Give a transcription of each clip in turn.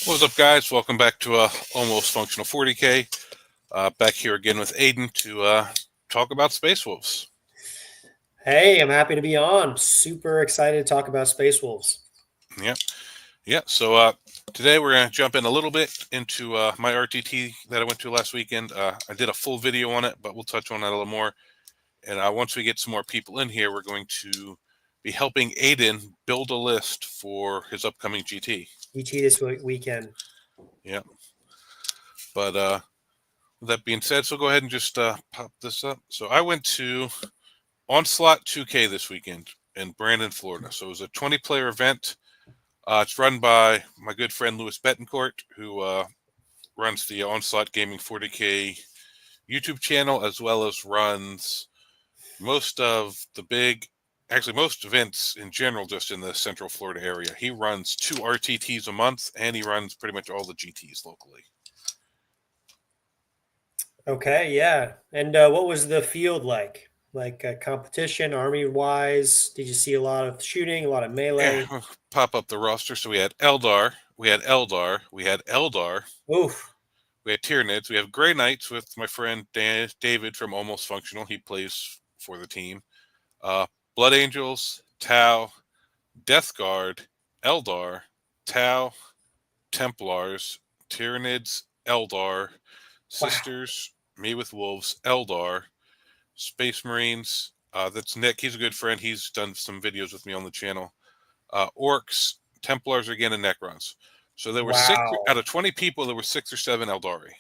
What's up, guys? Welcome back to Almost Functional 40K. Back here again with Aiden to talk about Space Wolves. Hey, I'm happy to be on. Super excited to talk about Space Wolves. Yeah. So today we're going to jump in a little bit into my RTT that I went to last weekend. I did a full video on it, but we'll touch on that a little more. And once we get some more people in here, we're going to be helping Aiden build a list for his upcoming GT. GT this weekend. Yeah. But with that being said, so go ahead and just pop this up. So I went to Onslaught 2K this weekend in Brandon, Florida. So it was a 20-player event. It's run by my good friend Louis Betancourt, who runs the Onslaught Gaming 40K YouTube channel, as well as runs most of the most events in general, just in the Central Florida area. He runs 2 RTTs a month, and he runs pretty much all the GTs locally. Okay, yeah. And what was the field like? Like competition, army-wise? Did you see a lot of shooting, a lot of melee? Yeah, pop up the roster. So we had Eldar, we had Eldar, we had Eldar, Oof. we had Tyranids, we have Grey Knights with my friend David from Almost Functional. He plays for the team. Blood Angels, Tau, Death Guard, Eldar, Tau, Templars, Tyranids, Eldar, Wow. Sisters, Me with Wolves, Eldar, Space Marines. That's Nick. He's a good friend. He's done some videos with me on the channel. Orcs, Templars again, and Necrons. So there were 6 Wow. out of 20 people. There were 6 or 7 Eldari.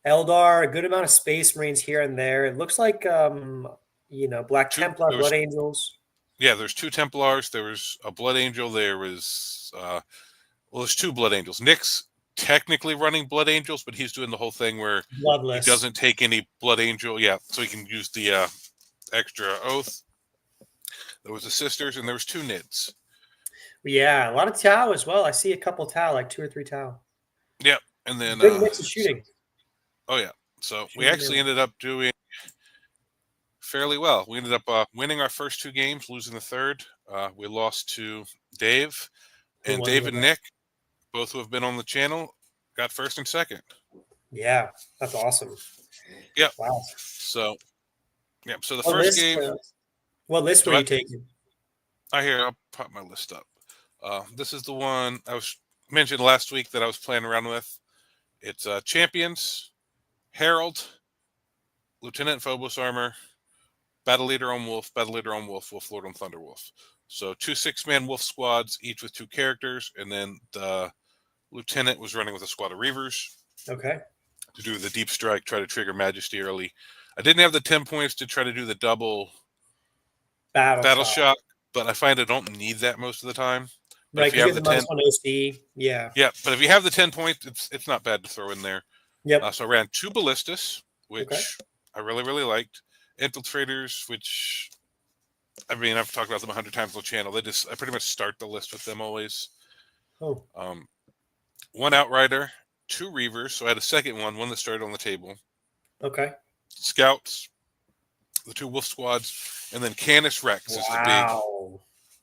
Eldar, a good amount of Space Marines here and there. It looks like Black Templar, There was Blood Angels. there's 2 Templars. There was a Blood Angel. There was there's 2 Blood Angels. Nick's technically running Blood Angels, but he's doing the whole thing where he Bloodless. doesn't take any Blood Angel. Yeah, so he can use the extra oath. There was the Sisters, and there was 2 Nids. Yeah, a lot of Tau as well. I see a couple Tau, like 2 or 3 Tau. Yep, and then Good mix of shooting. oh yeah, so we Shooting actually melee. ended up doing fairly well. We ended up winning our first 2 games, losing the third. We lost to Dave, Who and won the Dave and event? Nick, both who have been on the channel, got first and second. Yeah, that's awesome. Yep. Wow. So, yep. So the What first list? game, What list were do I? you taking? I'll pop my list up. This is the one I was mentioned last week that I was playing around with. It's Champions, Herald, Lieutenant Phobos Armor, Battle Leader on Wolf, Battle Leader on Wolf, Wolf Lord on Thunderwolf. So 2 6-man Wolf squads, each with 2 characters, and then the Lieutenant was running with a squad of Reavers Okay. to do the deep strike, try to trigger Majesty early. I didn't have the 10 points to try to do the double battle Battleshot. shot, but I find I don't need that most of the time. But Right, if you because you have have the the minus 10, one OC. Yeah. yeah, but if you have the 10 points, it's not bad to throw in there. Yep. So I ran 2 Ballistas, Okay. which I really, really liked. Infiltrators, which, I mean, I've talked about them 100 times on the channel. I pretty much start the list with them always. Oh. 1 Outrider, 2 Reavers. So I had a second one that started on the table. Okay. Scouts, the 2 Wolf squads, and then Canis Rex is the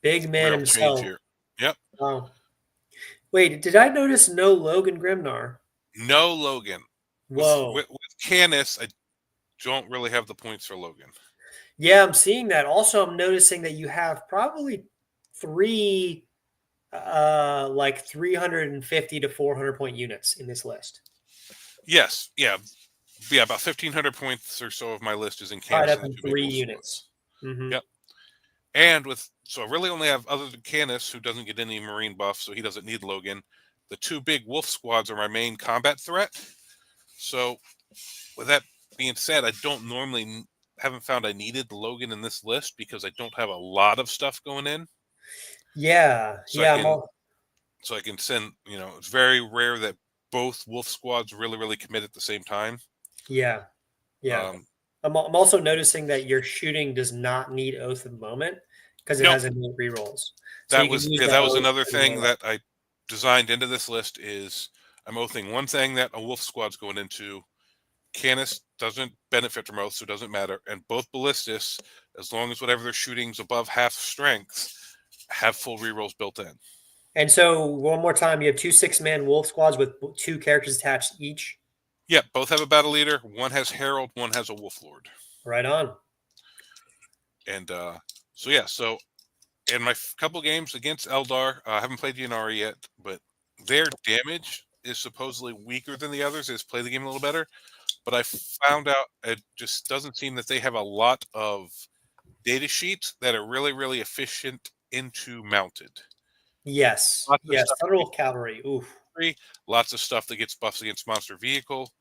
Big man real change himself. here. Yep. Wow. Wait, did I notice no Logan Grimnar? No Logan. Whoa. With Canis, I don't really have the points for Logan. Yeah, I'm seeing that. Also, I'm noticing that you have probably 3 like 350 to 400 point units in this list. Yes, yeah, about 1,500 points or so of my list is in Tied Canis up and the in 2 big 3 wolf units. squads. Mm-hmm. Yep, and so I really only have, other than Canis, who doesn't get any Marine buff, so he doesn't need Logan. The 2 big wolf squads are my main combat threat. So, with that being said, I haven't found I needed Logan in this list because I don't have a lot of stuff going in. Yeah. So Yeah. I can send. It's very rare that both wolf squads really commit at the same time. Yeah. Yeah. Um, I'm also noticing that your shooting does not need oath at the moment because it no, has innate rerolls. So that you can was use yeah, that that was oath another in thing melee. that I designed into this list is I'm oathing one thing that a wolf squad's going into. Canis doesn't benefit from oath, so it doesn't matter. And both ballistas, as long as whatever they're shooting is above half strength, have full rerolls built in. And so one more time, you have two 6-man wolf squads with two characters attached each. Yeah, both have a battle leader. One has Herald, one has a Wolf Lord. Right on. And so yeah, so in my couple games against Eldar, I haven't played Yanari yet, but their damage is supposedly weaker than the others. Is play the game a little better, but I found out it just doesn't seem that they have a lot of data sheets that are really, really efficient into mounted. Yes. Lots of Yes. stuff that Thunderbolt gets Cavalry. Oof. free, lots of stuff that gets buffs against monster vehicle,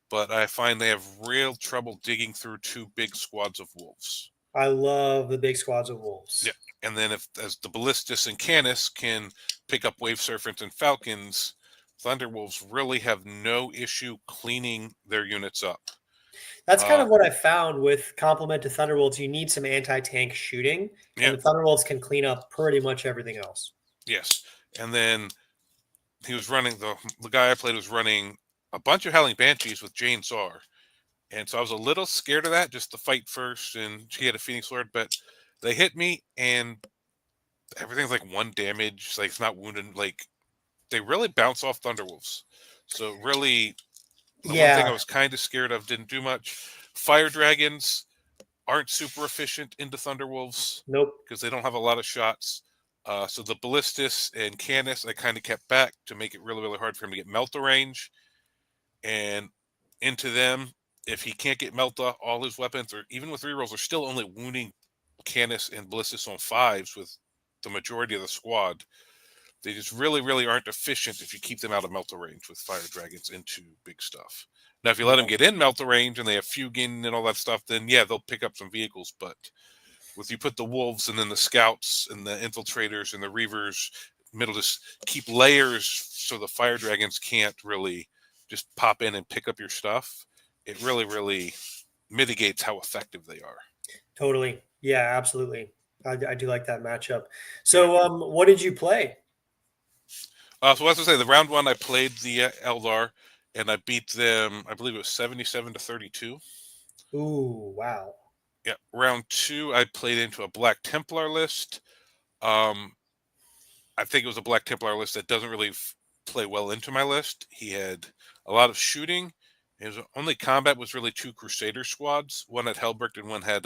but I find they have real trouble digging through two big squads of wolves. I love the big squads of Yeah. wolves. And then if as the Ballistus and Canis can pick up Wave Serpent and Falcons, Thunderwolves really have no issue cleaning their units up. That's kind Uh, of what I found with complement to Thunderbolts. You need some anti-tank shooting, and yeah, the Thunderbolts can clean up pretty much everything else. yes. And then he was running the guy I played was running a bunch of Howling Banshees with Jane Czar. And so I was a little scared of that, just to fight first, and she had a Phoenix Lord, but they hit me and everything's like one damage, like it's not wounded, like they really bounce off Thunderwolves. So really the one thing I Yeah. was kind of scared of didn't do much. Fire dragons aren't super efficient into Thunderwolves Nope. because they don't have a lot of shots. So the Ballistus and Canis I kind of kept back to make it really, really hard for him to get Melta range. And into them, if he can't get Melta, all his weapons, or even with rerolls, are still only wounding Canis and Ballistus on 5s with the majority of the squad. They just really, really aren't efficient if you keep them out of Melta range with Fire Dragons into big stuff. Now, if you let them Yeah. get in Melta range and they have Fugin and all that stuff, then yeah, they'll pick up some vehicles. But with you put the Wolves and then the Scouts and the Infiltrators and the Reavers, middle just keep layers so the Fire Dragons can't really just pop in and pick up your stuff. It really, really mitigates how effective they are. Totally. Yeah, absolutely. I do like that matchup. Yeah. So, what did you play? So as I say, the round one I played the Eldar, and I beat them. I believe it was 77-32. Ooh, wow. Yeah. Round two, I played into a Black Templar list. Um, I think it was a Black Templar list that doesn't really play well into my list. He had a lot of shooting. His only combat was really two Crusader squads. One had Helbricht and one had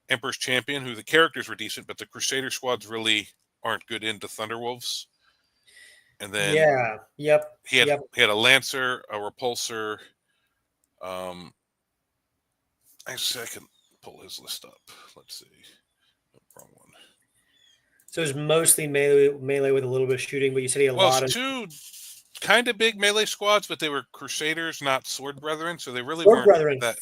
Emperor's Champion, who the characters were decent, but the Crusader squads really aren't good into Thunderwolves. And then Yeah. Yep. he had Yep. he had a Lancer, a Repulsor. Um, Actually, I can pull his list up. Let's see. Wrong one. So it was mostly melee with a little bit of shooting, but you said he had a Well, it's lot of two kind of big melee squads, but they were Crusaders, not Sword Brethren, so they really Sword weren't Brethren. that.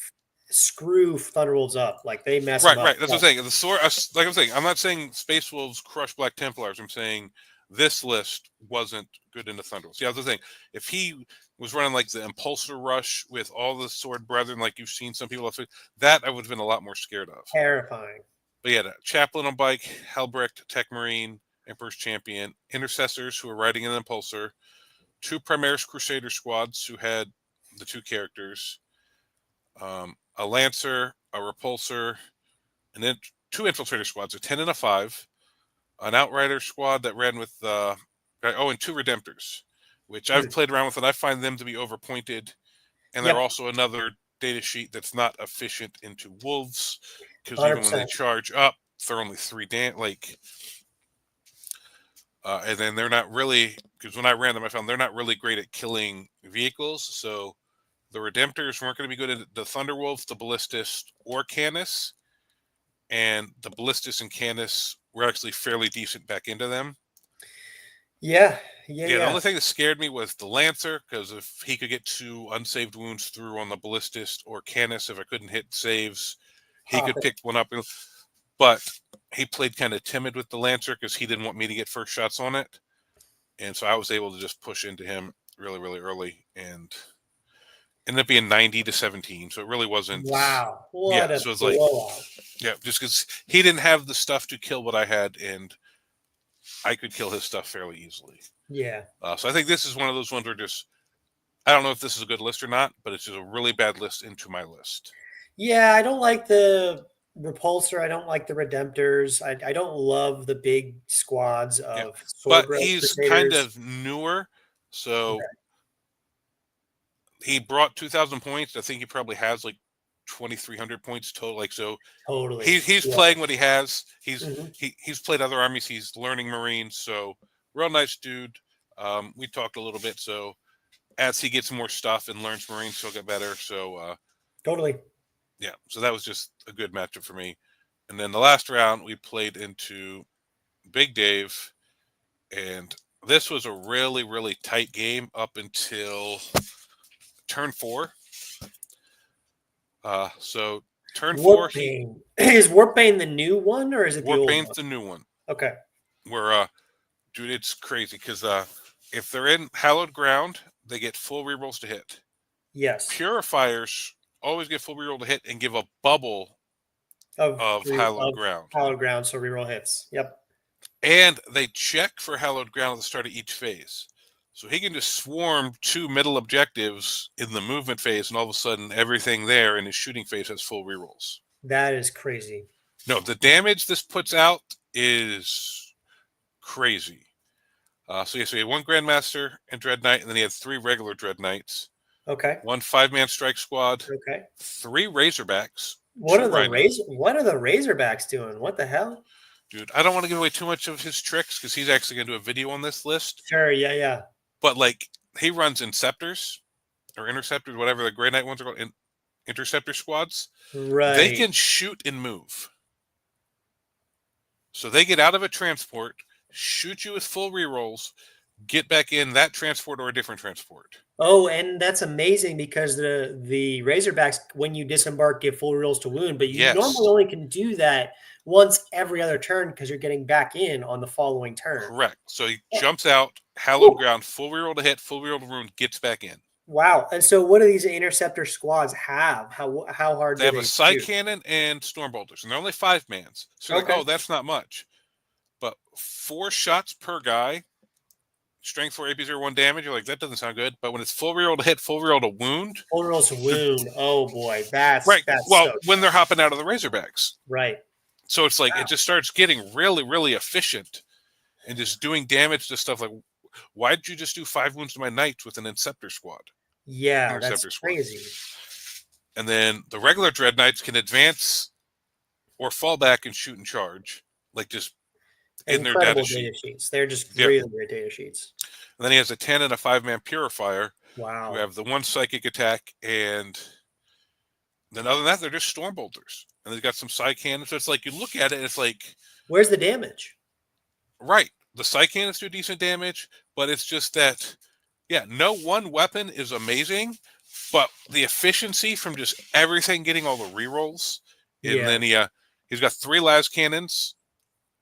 Screw Thunderbolts up, like they mess them Right, up. right. That's what I'm saying. The sword, like I'm saying, I'm not saying Space Wolves crush Black Templars. I'm saying this list wasn't good into Thunderbolts. Yeah, that's the thing. If he was running like the Impulsor Rush with all the Sword Brethren, like you've seen some people have, that I would have been a lot more scared of. Terrifying. But yeah, Chaplain on bike, Helbrecht, Tech Marine, Emperor's Champion, Intercessors who were riding an Impulsor, two Primaris Crusader squads who had the two characters, a Lancer, a Repulsor, and then two Infiltrator squads, a 10 and a 5, an Outrider squad that ran with, and two Redemptors, which I've Hmm. played around with, and I find them to be overpointed. And they're Yep. also another data sheet that's not efficient into Wolves, because even when they 100%. charge up, they're only and then they're not really, because when I ran them, I found they're not really great at killing vehicles. So the Redemptors weren't going to be good at the Thunderwolf, the Ballistus, or Canis. And the Ballistus and Canis were actually fairly decent back into them. Yeah. Yeah. Yeah, the Yeah. only thing that scared me was the Lancer, because if he could get two unsaved wounds through on the Ballistus or Canis, if I couldn't hit saves, he Pop could it. pick one up. But he played kind of timid with the Lancer because he didn't want me to get first shots on it. And so I was able to just push into him really, really early and ended up being 90-17. So it really wasn't. Wow. Yeah. What a So it's like, blowout. yeah, just because he didn't have the stuff to kill what I had, and I could kill his stuff fairly easily. Yeah. So I think this is one of those ones where just, I don't know if this is a good list or not, but it's just a really bad list into my list. Yeah. I don't like the Repulsor. I don't like the Redemptors. I don't love the big squads Yeah, of but Sword he's kind Crusaders. of newer, so Okay, he brought 2,000 points. I think he probably has like 2,300 points total. Like so, totally. he's Yeah. playing what he has. Mhm. He's played other armies. He's learning Marines. So real nice dude. We talked a little bit. So as he gets more stuff and learns Marines, he'll get better. So Totally. yeah. So that was just a good matchup for me. And then the last round we played into Big Dave, and this was a really tight game up until turn 4. So turn 4, he Warpaint. Is Warpaint the new one or is it the old Warpaint's one? the new one. Okay. Where dude, it's crazy because if they're in hallowed ground, they get full rerolls to hit. Yes. Purifiers always get full reroll to hit and give a bubble of hallowed Of ground. hallowed ground, so reroll hits. Yep. And they check for hallowed ground at the start of each phase. So he can just swarm 2 middle objectives in the movement phase, and all of a sudden everything there in his shooting phase has full rerolls. That is crazy. No, the damage this puts out is crazy. So he had 1 Grandmaster and Dread Knight, and then he had 3 regular Dread Knights, Okay. 1 5-man strike squad, Okay. 3 Razorbacks, 2 Rhinos. What are the Razorbacks doing? What the hell? Dude, I don't want to give away too much of his tricks because he's actually going to do a video on this list. Sure, yeah, yeah. But like, he runs Inceptors or Interceptors, whatever the Grey Knight ones are called, Interceptor squads. They Right. can shoot and move. So they get out of a transport, shoot you with full rerolls, get back in that transport or a different transport. Oh, and that's amazing because the Razorbacks, when you disembark, give full rolls to wound, but you normally Yes, only can do that once every other turn because you're getting back in on the following turn. correct. So he Oh, jumps out, hallowed cool. ground, full reroll to hit, full reroll to wound, gets back in. Wow. And so what do these interceptor squads have? How hard They do have a they Psy shoot? Cannon and Storm Bolters, and they're only 5-mans. So you're like, Okay. oh, that's not much. But 4 shots per guy, strength 4, AP 0, 1 damage. You're like, that doesn't sound good. But when it's full reroll to hit, full reroll to wound, Full rolls to the wound. Oh boy. That's right. that's Well, so when they're hopping out of the Razorbacks. right. So it's like Wow. it just starts getting really efficient and just doing damage to stuff like, why did you just do 5 wounds to my knights with an Inceptor squad? Yeah, that's Interceptor squad. crazy. And then the regular Dread Knights can advance or fall back and shoot and charge, like just in their data Incredible sheet. data sheets. They're just Yep. really great data sheets. And then he has a 10 and a 5-man Purifier who Wow. have the 1 psychic attack, and then other than that, they're just Storm Bolters. And they've got some Psy Cannons. So it's like you look at it, and it's like, Where's the damage? right, the Psy Cannons do decent damage, but it's just that, yeah, no one weapon is amazing, but the efficiency from just everything getting all the rerolls, and Yeah. then he's got 3 las cannons,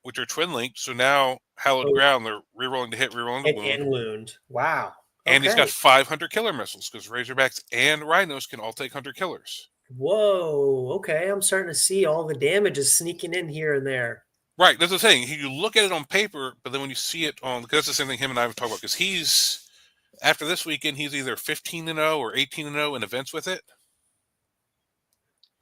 which are twin linked. So now hallowed Oh, ground, they're rerolling to hit, rerolling to hit wound, and wound. Wow. and he's got Okay. 500 killer missiles because Razorbacks and Rhinos can all take 100 killers. Whoa. Okay. I'm starting to see all the damage is sneaking in here and there. Right, that's the thing. You look at it on paper, but then when you see it on, because that's the same thing him and I have talked about. Because he's after this weekend, he's either 15-0 or 18-0 in events with it.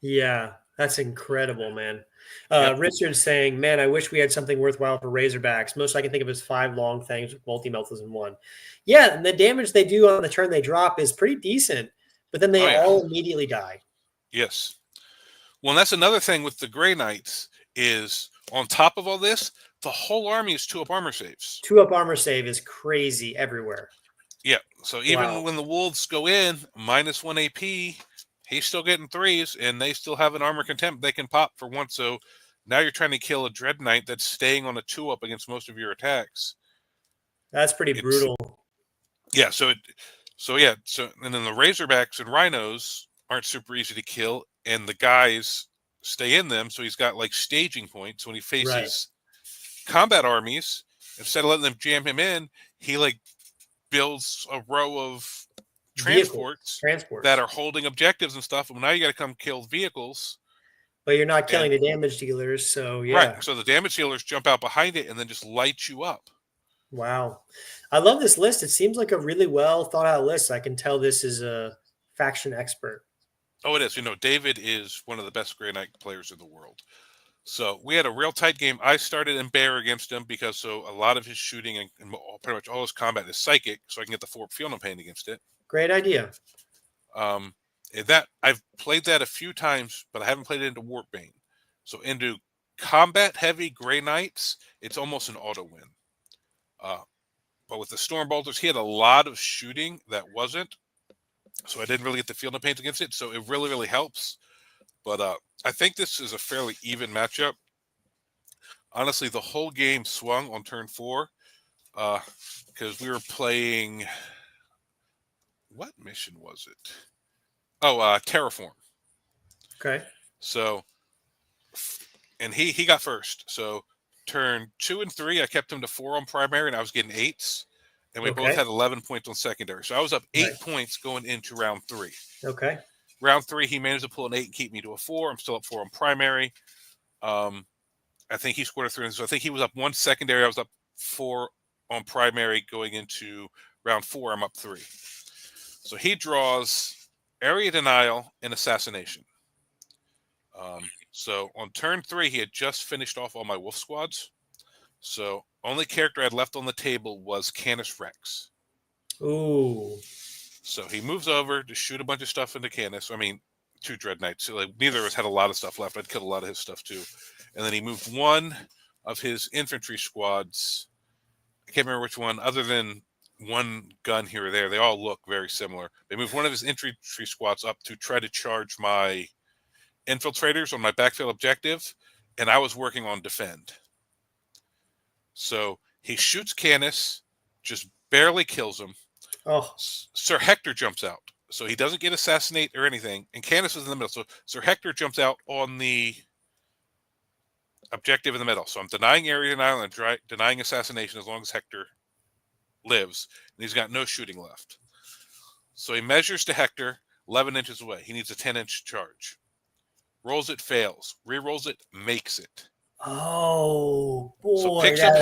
Yeah. That's incredible, man. Yep. Richard's saying, man, I wish we had something worthwhile for Razorbacks. Most I can think of is 5 long things with multi-meltas in one. Yeah, and the damage they do on the turn they drop is pretty decent, but then they Oh yeah. all immediately die. Yes. Well, and that's another thing with the Grey Knights is on top of all this, the whole army is 2-up armor saves. 2-up armor save is crazy everywhere. Yeah. So even when the Wolves go in -1 AP, he's still getting 3s, and they still have an armor contempt they can pop for once. So now you're trying to kill a Dread Knight that's staying on a 2-up against most of your attacks. That's pretty brutal. Yeah. So and then the Razorbacks and Rhinos aren't super easy to kill, and the guys stay in them. So he's got like staging points when he faces combat armies. Instead of letting them jam him in, he like builds a row of transports that are holding objectives and stuff. And now you got to come kill vehicles. But you're not killing the damage dealers, so yeah. Right. So the damage dealers jump out behind it and then just light you up. Wow. I love this list. It seems like a really well thought out list. I can tell this is a faction expert. Oh, it is. David is one of the best Grey Knight players in the world. So we had a real tight game. I started in Bear against him because a lot of his shooting and pretty much all his combat is psychic, so I can get the Feel No Pain against it. Great idea. That I've played that a few times, but I haven't played it into Warpbane. So into combat heavy Grey Knights, it's almost an auto win. But with the Storm Bolters, he had a lot of shooting that wasn't, so I didn't really get the Feel No Pains against it. So it really, really helps. But I think this is a fairly even matchup. Honestly, the whole game swung on turn 4 because we were playing. What mission was it? Oh, Terraform. Okay. So, and he got first. So turn 2 and 3, I kept him to 4 on primary, and I was getting 8s. And we both had 11 points on secondary. So I was up 8 points going into round 3. Okay. Round 3, he managed to pull an 8 and keep me to a 4. I'm still up 4 on primary. I think he scored a 3. So I think he was up 1 secondary. I was up 4 on primary going into round 4. I'm up 3. So he draws Area Denial and Assassination. So on turn 3, he had just finished off all my Wolf Squads. So only character I had left on the table was Canis Rex. Ooh. So he moves over to shoot a bunch of stuff into Canis. I mean, 2 Dread Knights. So neither of us had a lot of stuff left. I'd killed a lot of his stuff too. And then he moved one of his infantry squads. I can't remember which one, other than one gun here or there. They all look very similar. They moved one of his infantry squads up to try to charge my infiltrators on my backfill objective, and I was working on defend. So he shoots Canis, just barely kills him. Oh. Sir Hector jumps out. So he doesn't get assassinate or anything, and Canis is in the middle. So Sir Hector jumps out on the objective in the middle. So I'm denying Area Denial and denying assassination as long as Hector lives, and he's got no shooting left. So he measures to Hector 11 inches away. He needs a 10-inch charge. Rolls it, fails. Rerolls it, makes it. Oh, boy. So picks up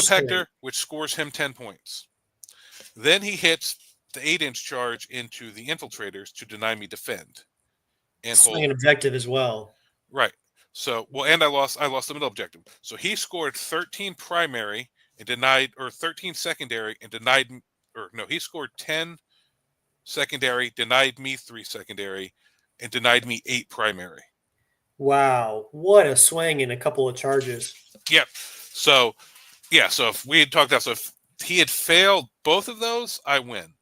Hector, which scores him 10 points. Then he hits the 8-inch charge into the infiltrators to deny me defend. And swing an objective as well. Right. So, and I lost the middle objective. So he scored 13 primary and denied, or 13 secondary and denied, or no, he scored 10 secondary, denied me 3 secondary, and denied me 8 primary. Wow. What a swing in a couple of charges. Yep. So, yeah, so if we had talked about, so if he had failed both of those, I win.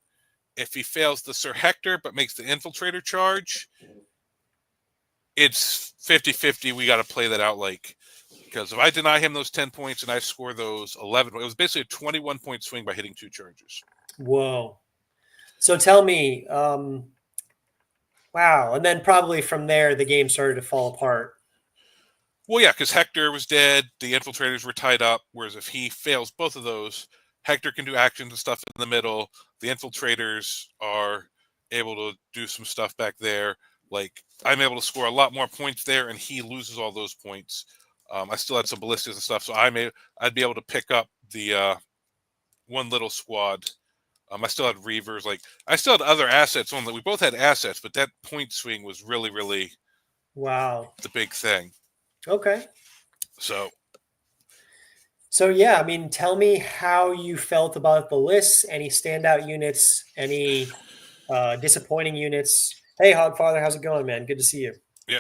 If he fails the Sir Hector but makes the infiltrator charge, it's 50-50. We got to play that out, because if I deny him those 10 points and I score those 11, it was basically a 21-point swing by hitting 2 charges. Whoa. So tell me, wow. And then probably from there, the game started to fall apart. Well, yeah, because Hector was dead. The infiltrators were tied up. Whereas if he fails both of those, Hector can do actions and stuff in the middle. The infiltrators are able to do some stuff back there. I'm able to score a lot more points there, and he loses all those points. I still had some ballistas and stuff, so I'd be able to pick up the one little squad. I still had Reavers. I still had other assets on that. We both had assets, but that point swing was really, really the big thing. Okay. So yeah, I mean, tell me how you felt about the lists. Any standout units? Any disappointing units? Hey, Hogfather, how's it going, man? Good to see you. Yeah.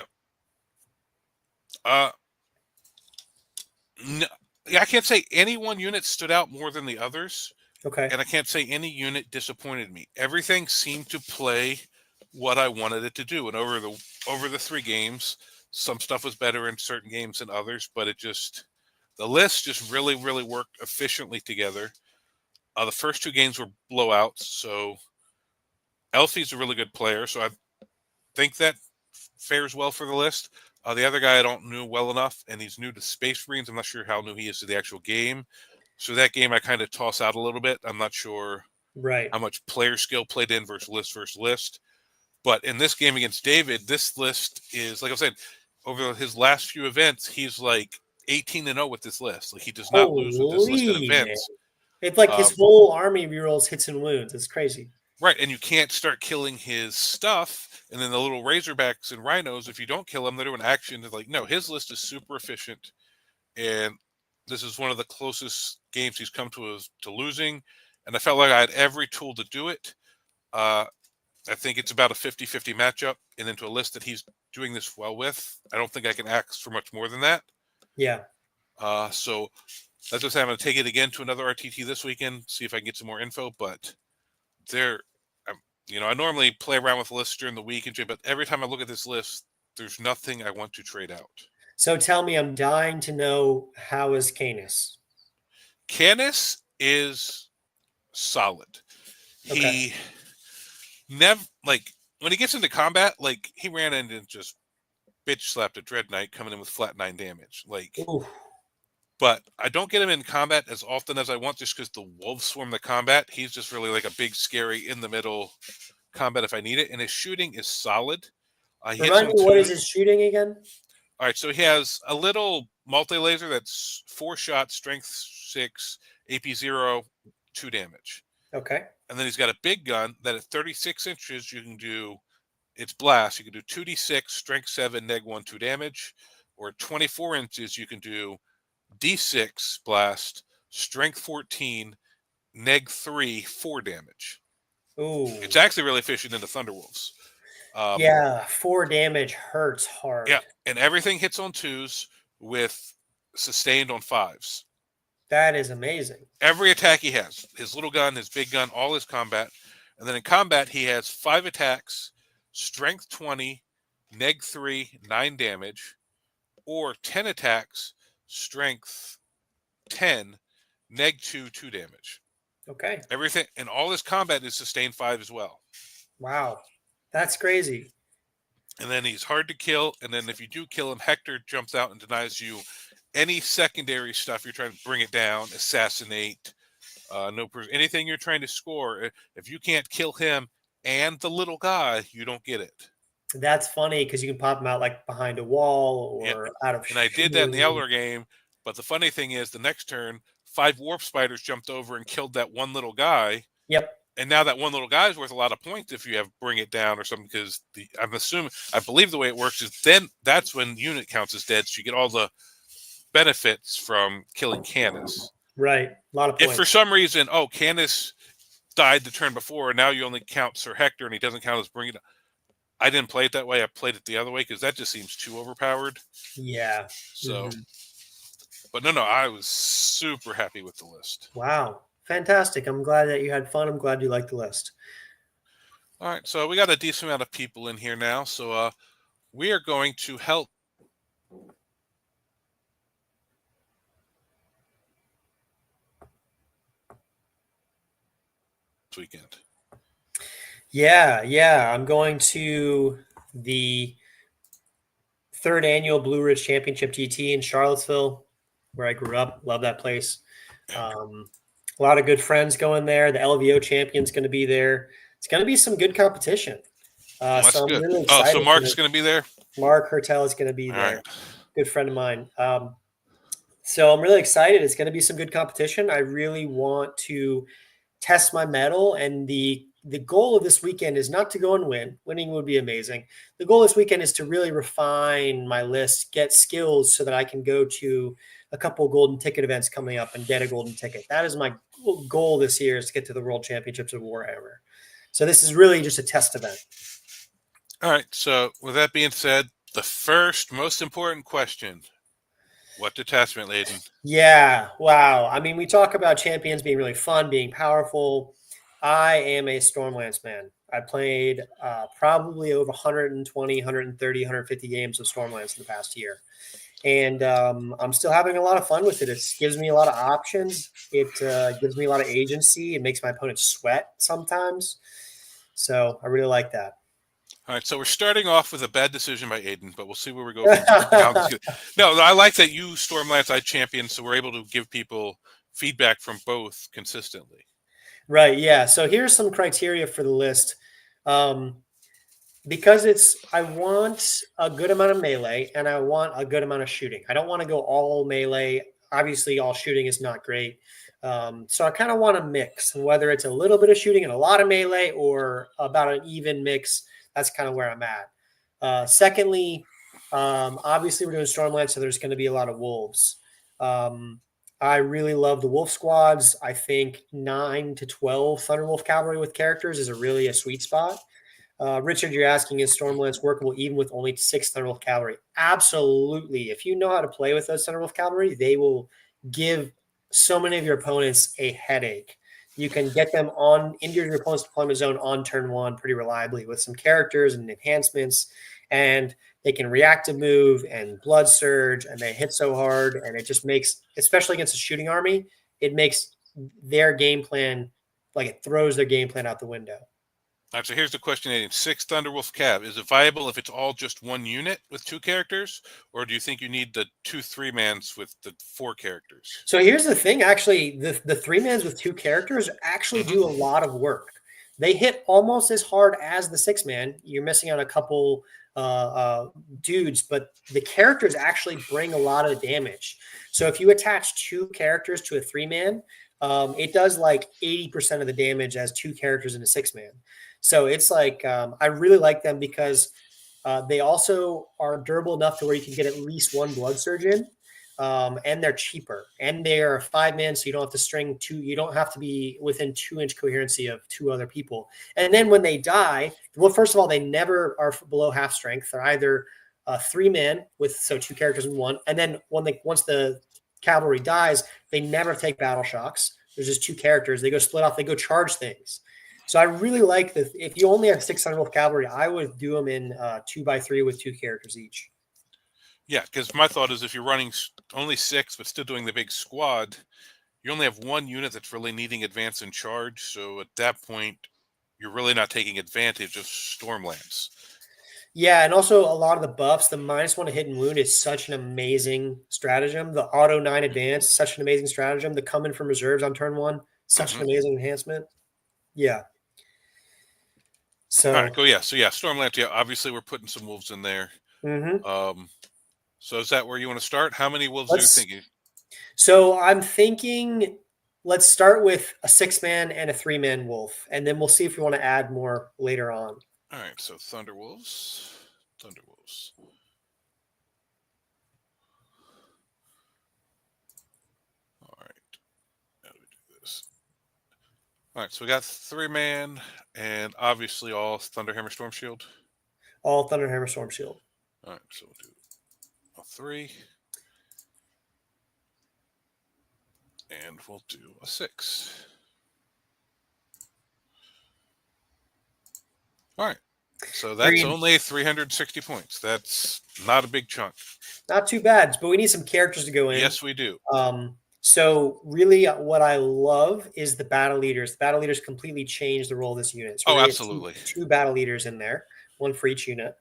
No, I can't say any one unit stood out more than the others. Okay. And I can't say any unit disappointed me. Everything seemed to play what I wanted it to do. And over the 3 games, some stuff was better in certain games than others, but the list just really, really worked efficiently together. The first 2 games were blowouts, so Elfie's a really good player, so I think that fares well for the list. The other guy I don't know well enough, and he's new to Space Marines. I'm not sure how new he is to the actual game. So that game I kind of toss out a little bit. I'm not sure how much player skill played in versus list. But in this game against David, this list is, like I said, over his last few events, he's 18-0 with this list. He does not lose with this list at events. It's his whole army rerolls hits and wounds. It's crazy. Right, and you can't start killing his stuff And then the little Razorbacks and Rhinos, if you don't kill them, they're doing action. It's like, no, his list is super efficient. And this is one of the closest games he's come to losing. And I felt like I had every tool to do it. I think it's about a 50-50 matchup. And into a list that he's doing this well with, I don't think I can ask for much more than that. Yeah. So that's just I'm going to take it again to another RTT this weekend, see if I can get some more info. But there, I normally play around with lists during the week, but every time I look at this list, there's nothing I want to trade out. So tell me, I'm dying to know, how is Canis? Canis is solid. Okay. He never, like, when he gets into combat, like, he ran in and just bitch slapped a Dread Knight coming in with flat 9 damage. Like, Ooh. but I don't get him in combat as often as I want just because the wolves swarm the combat. He's just really like a big, scary, in the middle combat if I need it. And his shooting is solid. He hits Remind on me, what is twos. his shooting again? All right, so he has a little multi-laser that's 4 shots, strength 6, AP 0, 2 damage. Okay. And then he's got a big gun that at 36 inches, you can do, it's blast. You can do 2d6, strength 7, neg 1, 2 damage. Or at 24 inches, you can do d6 blast, strength 14, neg 3, 4 damage. Ooh. It's actually really efficient in the Thunderwolves. Yeah, 4 damage hurts hard. Yeah, and everything hits on 2s with sustained on 5s. That is amazing. Every attack he has, his little gun, his big gun, all his combat. And then in combat, he has 5 attacks, strength 20, neg 3, 9 damage, or 10 attacks, strength 10, neg 2, 2 damage. Okay. Everything, and all his combat is sustained 5 as well. Wow. That's crazy. And then he's hard to kill. And then if you do kill him, Hector jumps out and denies you any secondary stuff you're trying to bring it down, assassinate, anything you're trying to score. If you can't kill him and the little guy, you don't get it. That's funny because you can pop him out like behind a wall or out of. And I did that in the Elder game. But the funny thing is, the next turn, 5 warp spiders jumped over and killed that one little guy. Yep. And now that one little guy is worth a lot of points if you have bring it down or something, because I believe the way it works is then that's when unit counts as dead, so you get all the benefits from killing Canis. Right. A lot of points. If for some reason, Canis died the turn before, and now you only count Sir Hector and he doesn't count as bringing it. I didn't play it that way. I played it the other way because that just seems too overpowered. Yeah. So, but no, I was super happy with the list. Wow. Fantastic. I'm glad that you had fun. I'm glad you liked the list. All right. So we got a decent amount of people in here now. So we are going to help. This weekend. Yeah. I'm going to the 3rd annual Blue Ridge Championship GT in Charlottesville, where I grew up. Love that place. A lot of good friends going there. The LVO champion's going to be there. It's going to be some good competition. That's so I'm good. really excited. So Mark's going to be there? Mark Hertel is going to be All there. Right. Good friend of mine. So I'm really excited. It's going to be some good competition. I really want to test my mettle, and the goal of this weekend is not to go and win. Winning would be amazing. The goal this weekend is to really refine my list, get skills so that I can go to a couple of golden ticket events coming up and get a golden ticket. That is my goal this year, is to get to the World Championships of Warhammer. So this is really just a test event. All right. So with that being said, the first most important question: what detachment, Aiden? Yeah. Wow. I mean, we talk about champions being really fun, being powerful. I am a Stormlance man. I played probably over 120, 130, 150 games of Stormlance in the past year. And I'm still having a lot of fun with it. It gives me a lot of options. It gives me a lot of agency. It makes my opponents sweat sometimes. So I really like that. All right, so we're starting off with a bad decision by Aiden, but we'll see where we go from here. No, I like that you Stormlance, I champion, so we're able to give people feedback from both consistently. Right, yeah. So here's some criteria for the list. Because I want a good amount of melee and I want a good amount of shooting. I don't want to go all melee. Obviously, all shooting is not great. So I kind of want a mix, and whether it's a little bit of shooting and a lot of melee or about an even mix, That's kind of where I'm at. Secondly, obviously we're doing Stormland, so there's going to be a lot of wolves. I really love the wolf squads. I think 9 to 12 Thunderwolf cavalry with characters is a sweet spot. Richard, you're asking, is Stormlance workable even with only 6 Thunderwolf cavalry? Absolutely. If you know how to play with those Thunderwolf cavalry, they will give so many of your opponents a headache. You can get them on into your opponent's deployment zone on turn 1 pretty reliably with some characters and enhancements, and they can reactive move and blood surge, and they hit so hard, and it just makes, especially against a shooting army, it makes their game plan, like it throws their game plan out the window. All right, so here's the question, Aiden. 6 Thunderwolf Cav. Is it viable if it's all just one unit with 2 characters? Or do you think you need the 2 3-mans with the 4 characters? So here's the thing, actually, the 3-mans with 2 characters actually do a lot of work. They hit almost as hard as the 6-man. You're missing out a couple dudes, but the characters actually bring a lot of damage. So if you attach 2 characters to a 3-man, it does like 80% of the damage as 2 characters in a 6-man. So it's like, I really like them because they also are durable enough to where you can get at least 1 blood surge in, and they're cheaper. And they are a 5-man, so you don't have to string 2. You don't have to be within 2-inch coherency of 2 other people. And then when they die, well, first of all, they never are below half strength. They're either a 3-man with 2 characters in 1, and then once the cavalry dies, they never take battle shocks. There's just 2 characters. They go split off. They go charge things. So I really like that. If you only have 600 wolf cavalry, I would do them in 2x3 with 2 characters each. Yeah, because my thought is if you're running only 6 but still doing the big squad, you only have 1 unit that's really needing advance and charge. So at that point, you're really not taking advantage of Stormlands. Yeah, and also a lot of the buffs, the -1 to hit and wound is such an amazing stratagem. The auto 9 advance, such an amazing stratagem. The come in from reserves on turn 1, such an amazing enhancement. Yeah. So, all right, go. Yeah. So yeah, Stormlands. Yeah, obviously we're putting some wolves in there. So is that where you want to start? How many wolves are you thinking? So I'm thinking, let's start with a 6-man and a 3-man wolf, and then we'll see if we want to add more later on. All right. So Thunderwolves. All right. How do we do this? All right. So we got 3-man and obviously all Thunderhammer Storm Shield. All Thunderhammer Storm Shield. All right. So we'll do a 3. And we'll do a 6. All right. So that's only 360 points. That's not a big chunk. Not too bad, but we need some characters to go in. Yes, we do. So really what I love is the battle leaders. The battle leaders completely change the role of this unit. So absolutely. 2 battle leaders in there, 1 for each unit.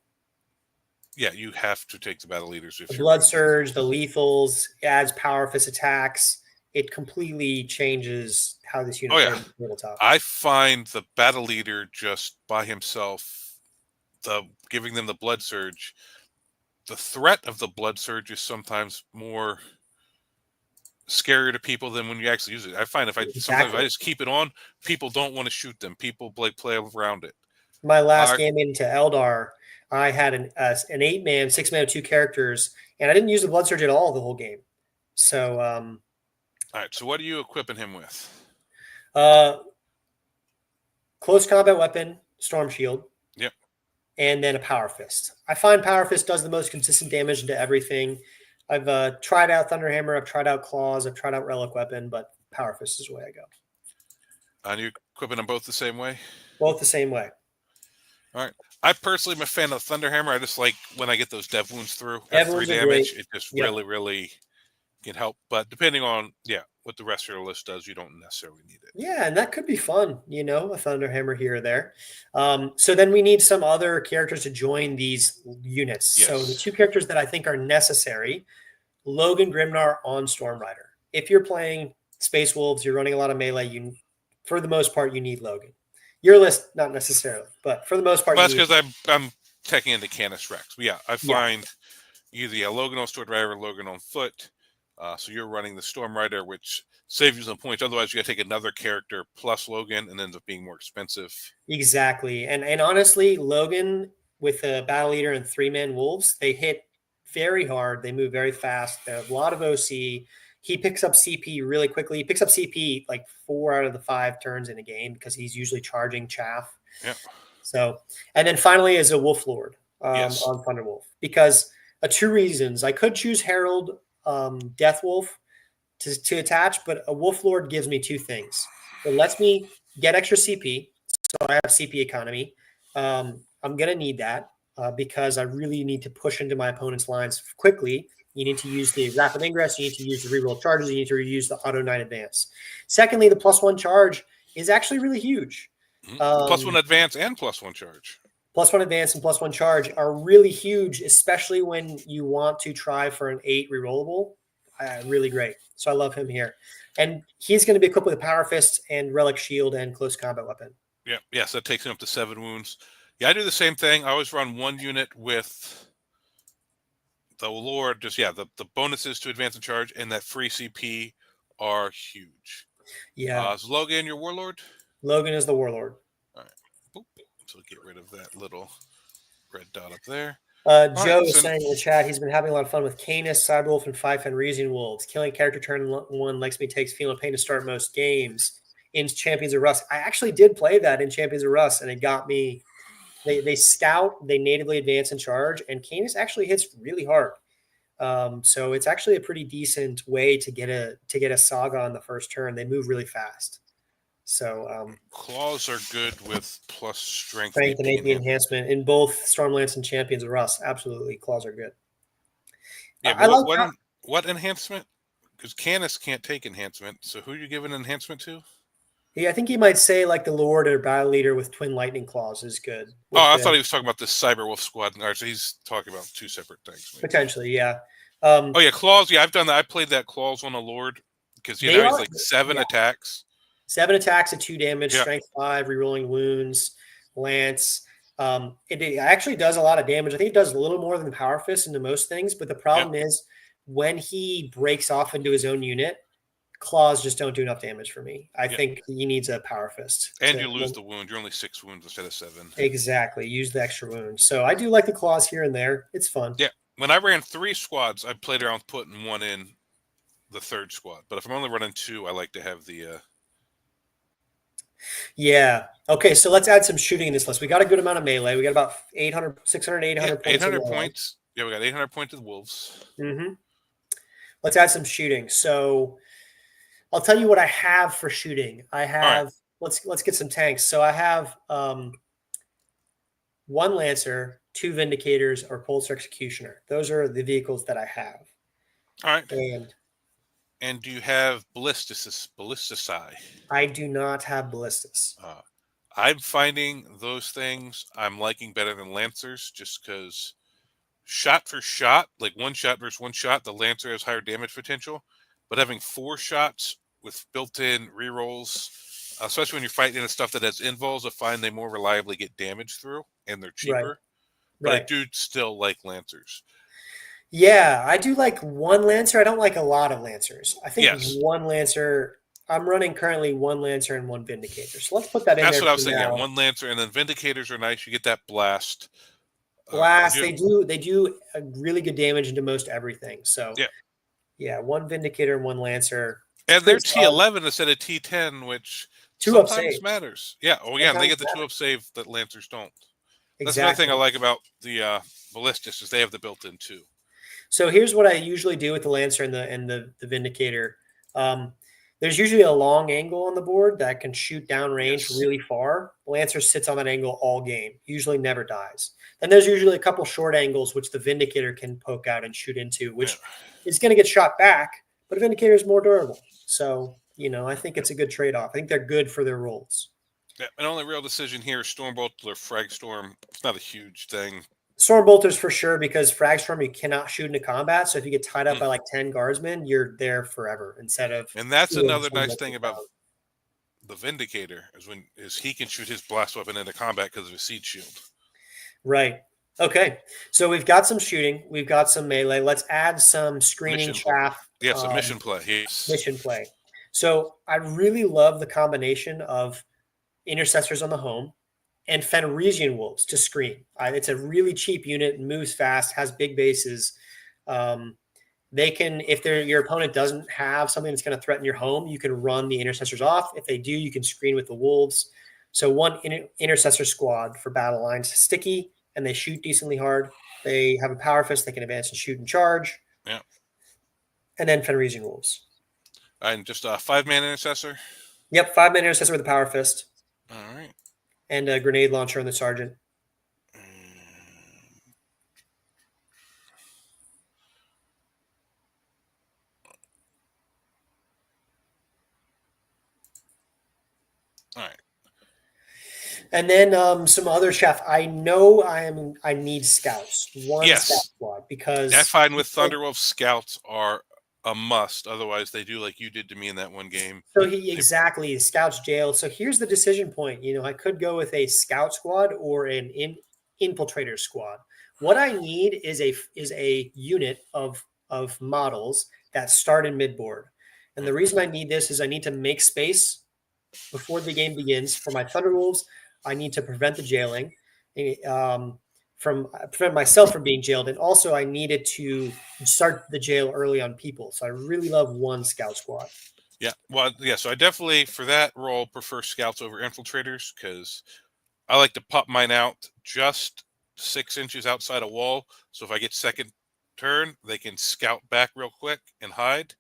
Yeah, you have to take the battle leaders. If the blood surge, the lethals, adds power fist attacks. It completely changes how this unit plays tabletop. I find the battle leader just by himself, giving them the blood surge, the threat of the blood surge is sometimes more scarier to people than when you actually use it. I find sometimes if I just keep it on, people don't want to shoot them. People play around it. My last game into Eldar, I had an 8-man, 6-man with 2 characters, and I didn't use the blood surge at all the whole game. So, all right. So, what are you equipping him with? Close combat weapon, Storm Shield. Yep. And then a Power Fist. I find Power Fist does the most consistent damage into everything. I've tried out Thunderhammer, I've tried out Claws, I've tried out Relic Weapon, but Power Fist is the way I go. And you're equipping them both the same way? Both the same way. All right. I personally am a fan of Thunderhammer. I just like when I get those dev wounds through at 3 damage. It just really can help. But depending on what the rest of your list does, you don't necessarily need it. Yeah, and that could be fun, a Thunderhammer here or there. So then we need some other characters to join these units. Yes. So the 2 characters that I think are necessary, Logan Grimnar on Storm Rider. If you're playing Space Wolves, you're running a lot of melee, for the most part, you need Logan. Your list, not necessarily, but for the most part. Well, that's because I'm taking into Canis Rex. But I find either Logan on Storm Rider or Logan on foot. So you're running the Storm Rider, which save you some points. Otherwise, you got to take another character plus Logan, and ends up being more expensive. Exactly. And honestly, Logan with a battle leader and 3-man wolves, they hit very hard. They move very fast. They have a lot of OC. He picks up CP really quickly. He picks up CP like 4 out of the 5 turns in a game because he's usually charging chaff. Yeah. So, and then finally is a Wolf Lord Yes. on Thunderwolf because 2 reasons. I could choose Herald Death Wolf to attach, but a Wolf Lord gives me 2 things. It lets me get extra CP, so I have CP economy. I'm going to need that because I really need to push into my opponent's lines quickly. You need to use the rapid ingress. You need to use the reroll charges. You need to use the auto 9 advance. Secondly, the +1 charge is actually really huge. +1 advance and +1 charge. +1 advance and +1 charge are really huge, especially when you want to try for an 8 rerollable. Really great. So I love him here. And he's going to be equipped with a Power Fist and Relic Shield and Close Combat Weapon. Yeah, yes, that takes him up to 7 wounds. Yeah, I do the same thing. I always run 1 unit with the Lord. Just, the bonuses to advance and charge and that free CP are huge. Yeah. Is Logan your Warlord? Logan is the Warlord. All right. Boop. So get rid of that little red dot up there. Joe is saying in the chat he's been having a lot of fun with Canis, Cyberwolf, and 5 Fenrisian Wolves. Killing character turn 1 likes me takes feeling pain to start most games in Champions of Rust. I actually did play that in Champions of Rust, and it got me. They scout, they natively advance and charge, and Canis actually hits really hard. So it's actually a pretty decent way to get a Saga on the first turn. They move really fast. So claws are good with plus strength and AP enhancement in both Stormlance and Champions of Rust. Absolutely, claws are good. Yeah, but what enhancement? Because Canis can't take enhancement. So who are you giving enhancement to? Yeah, I think he might say like the Lord or Battle Leader with Twin Lightning Claws is good. I thought he was talking about the Cyberwolf squad. All right, so he's talking about 2 separate things. Maybe. Potentially, yeah. Claws. Yeah, I've done that. I played that claws on a Lord because he's like 7 attacks. 7 attacks at 2 damage, strength 5, rerolling wounds, lance. It actually does a lot of damage. I think it does a little more than the Power Fist into most things, but the problem is when he breaks off into his own unit, claws just don't do enough damage for me. I think he needs a Power Fist. And you lose the wound. You're only 6 wounds instead of 7. Exactly. Use the extra wound. So I do like the claws here and there. It's fun. Yeah. When I ran 3 squads, I played around with putting 1 in the 3rd squad. But if I'm only running 2, I like to have the... Yeah. Okay, so let's add some shooting in this list. We got a good amount of melee. We got about 800, 600, 800 points. 800 points. Yeah, we got 800 points of wolves. Mm-hmm. Let's add some shooting. So I'll tell you what I have for shooting. I have let's get some tanks. So I have 1 Lancer, 2 Vindicators, or Pulsar Executioner. Those are the vehicles that I have. All right. And do you have ballistici? I do not have ballistas. I'm finding those things I'm liking better than Lancers just because shot for shot, like 1 shot versus 1 shot, the Lancer has higher damage potential. But having 4 shots with built-in rerolls, especially when you're fighting in stuff that has invols, I find they more reliably get damage through and they're cheaper. But I do still like Lancers. Yeah, I do like 1 Lancer. I don't like a lot of Lancers. I think 1 Lancer. I'm running currently 1 Lancer and 1 Vindicator. So let's put that in there. That's what I was saying. Yeah, 1 Lancer and then Vindicators are nice. You get that blast. They do a really good damage into most everything. So yeah, 1 Vindicator and 1 Lancer. And they're T11 instead of T10, which 2 up sometimes save matters. Yeah. Oh yeah, and they get the 2 up save that Lancers don't. That's another thing I like about the Ballistas is they have the built-in 2. So here's what I usually do with the Lancer and the Vindicator. There's usually a long angle on the board that can shoot downrange really far. Lancer sits on that angle all game, usually never dies. Then there's usually a couple short angles which the Vindicator can poke out and shoot into, which is going to get shot back, but a Vindicator is more durable. So, I think it's a good trade-off. I think they're good for their roles. Yeah, and only real decision here is Stormbolt or Fragstorm. It's not a huge thing. Stormbolters for sure, because Fragstorm you cannot shoot into combat. So if you get tied up by like 10 guardsmen, you're there forever instead of. And that's another nice thing about the Vindicator is he can shoot his blast weapon into combat because of his siege shield. Right. Okay. So we've got some shooting. We've got some melee. Let's add some screening chaff. Yeah, some mission play. Yes. Mission play. So I really love the combination of intercessors on the home and Fenrisian wolves to screen. It's a really cheap unit, moves fast, has big bases. Um, they can, if your opponent doesn't have something that's going to threaten your home, you can run the intercessors off. If they do, you can screen with the wolves. So one intercessor squad for battle lines, sticky, and they shoot decently hard. They have a power fist, they can advance and shoot and charge. Yeah. And then Fenrisian wolves. And just a 5-man intercessor. Yep, 5-man intercessor with a power fist. All right. And a grenade launcher on the sergeant. All right. And then some other chef. I know I need scouts. One scout Yes. squad because That's fine with Thunderwolf. Scouts are a must. Otherwise, they do like you did to me in that one game. So exactly scouts jailed. So here's the decision point. I could go with a scout squad or an infiltrator squad. What I need is a unit of models that start in mid board. And the reason I need this is I need to make space before the game begins for my Thunderwolves. I need to prevent the jailing, prevent myself from being jailed, and also I needed to start the jail early on people. So I really love one scout squad. Yeah. Well, yeah. So I definitely, for that role, prefer scouts over infiltrators because I like to pop mine out just 6 inches outside a wall. So if I get second turn, they can scout back real quick and hide,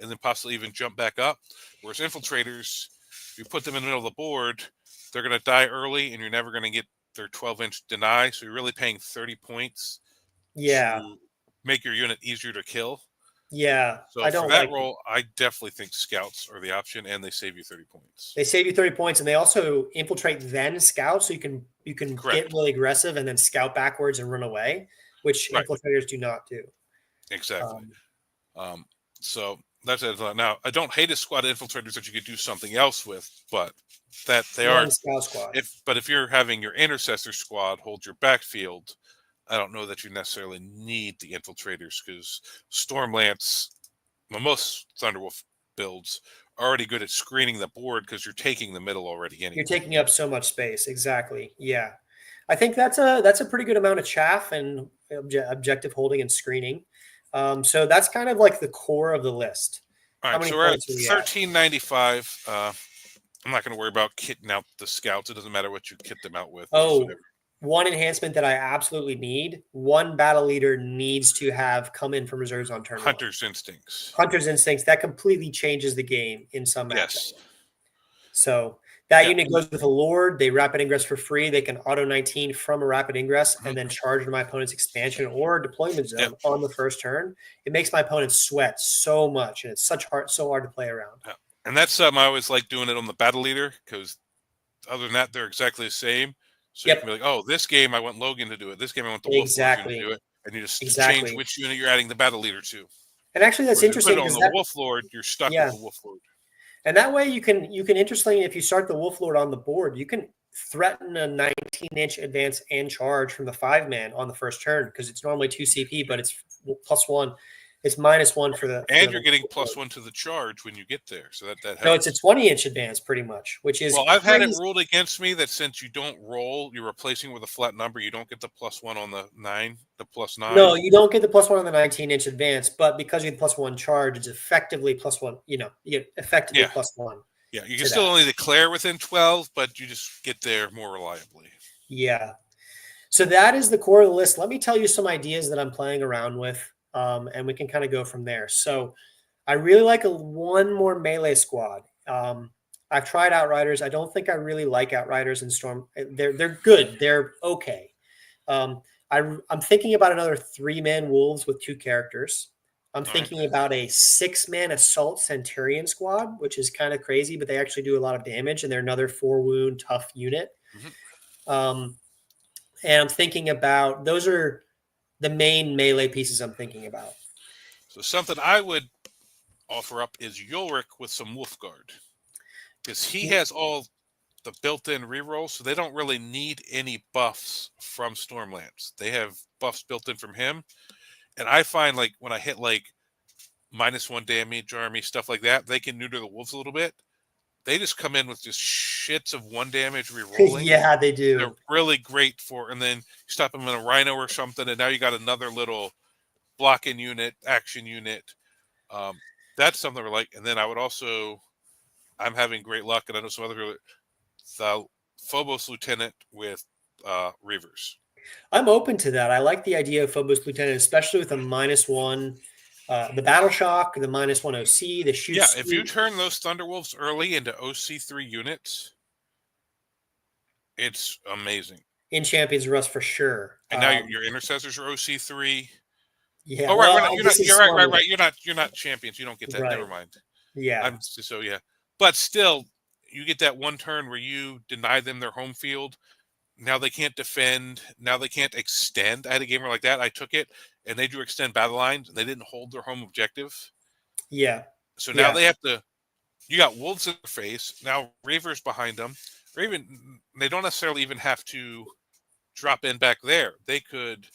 and then possibly even jump back up. Whereas infiltrators, if you put them in the middle of the board, they're going to die early, and you're never going to get their 12-inch deny. So you're really paying 30 points Yeah, to make your unit easier to kill. yeah. So I for don't that like it. role, I definitely think scouts are the option, and they save you 30 points. They save you 30 points, and they also infiltrate then scout, so you can get Correct. really aggressive and then scout backwards and run away, which Right. infiltrators do not do. Exactly. Um, So that's it. Now, I don't hate a squad of infiltrators that you could do something else with, but that they are. one scout squad. If you're having your intercessor squad hold your backfield, I don't know that you necessarily need the infiltrators because Stormlance, most Thunderwolf builds are already good at screening the board because you're taking the middle already anyway. You're taking up so much space. Exactly. Yeah. I think that's a pretty good amount of chaff and objective holding and screening. So that's kind of like the core of the list. All How right, many so we're at points are we at? 1395. I'm not going to worry about kitting out the scouts. It doesn't matter what you kit them out with. Oh, one enhancement that I absolutely need. One battle leader needs to have come in from reserves on turn Hunter's Instincts. one. Hunter's Instincts. That completely changes the game in some matchups. Yes. So that unit goes with a Lord. They rapid ingress for free. They can auto 19 from a rapid ingress and then charge into my opponent's expansion or deployment zone on the first turn. It makes my opponent sweat so much, and it's so hard to play around. And that's something I always like doing it on the battle leader because other than that, they're exactly the same. So you can be like, oh, this game I want Logan to do it. This game I want the Wolf Lord to do it. And you just change which unit you're adding the battle leader to. And actually, that's interesting. If you put it on the Wolf Lord, you're stuck with the Wolf Lord. And that way you can interestingly, if you start the Wolf Lord on the board, you can threaten a 19-inch advance and charge from the 5-man on the first turn because it's normally 2 CP, but it's +1. It's -1 for the. And you're getting +1 to the charge when you get there, so that helps. No, it's a 20-inch advance pretty much, which is I've had it ruled against me that since you don't roll, you're replacing with a flat number. You don't get the +1 on the 9, the +9. No, you don't get the +1 on the 19-inch advance, but because you get +1 charge, it's effectively +1. You get effectively +1. Yeah, you can still only declare within 12, but you just get there more reliably. Yeah. So that is the core of the list. Let me tell you some ideas that I'm playing around with. And we can kind of go from there. So I really like one more melee squad. I've tried Outriders. I don't think I really like Outriders and Storm. They're good. They're okay. I'm thinking about another 3-man Wolves with 2 characters. I'm thinking about a 6-man Assault Centurion squad, which is kind of crazy, but they actually do a lot of damage, and they're another 4-wound tough unit. And I'm thinking about those are the main melee pieces I'm thinking about. So something I would offer up is Ulrich with some Wolfguard. Because he has all the built-in rerolls, so they don't really need any buffs from Stormlance. They have buffs built in from him. And I find like when I hit like -1 damage army, stuff like that. They can neuter the wolves a little bit. They just come in with just shits of 1 damage re-rolling. Yeah, they They're do. really great for, and then you stop them in a rhino or something, and now you got another little blocking unit, action unit. That's something we're like. And then I would also, I'm having great luck, and I know some other people, the Phobos Lieutenant with Reavers. I'm open to that. I like the idea of Phobos Lieutenant, especially with a -1, the battle shock, the -1 OC, the shoot Yeah, if you sweep. turn those Thunderwolves early into OC3 units, it's amazing. In Champions Rust for sure. And now your intercessors are OC3. Yeah, Oh right, well, you're not. this is You're right. Storm Right. Lord. Right. You're not champions. You don't get that. Never Right. mind. Yeah. So yeah, but still, you get that one turn where you deny them their home field. Now they can't defend. Now they can't extend. I had a gamer like that. I took it, and they drew extend battle lines. And they didn't hold their home objective. Yeah. So now Yeah. they have to. You got wolves in their face. Now Reavers behind them. Or even they don't necessarily even have to drop in back there. They could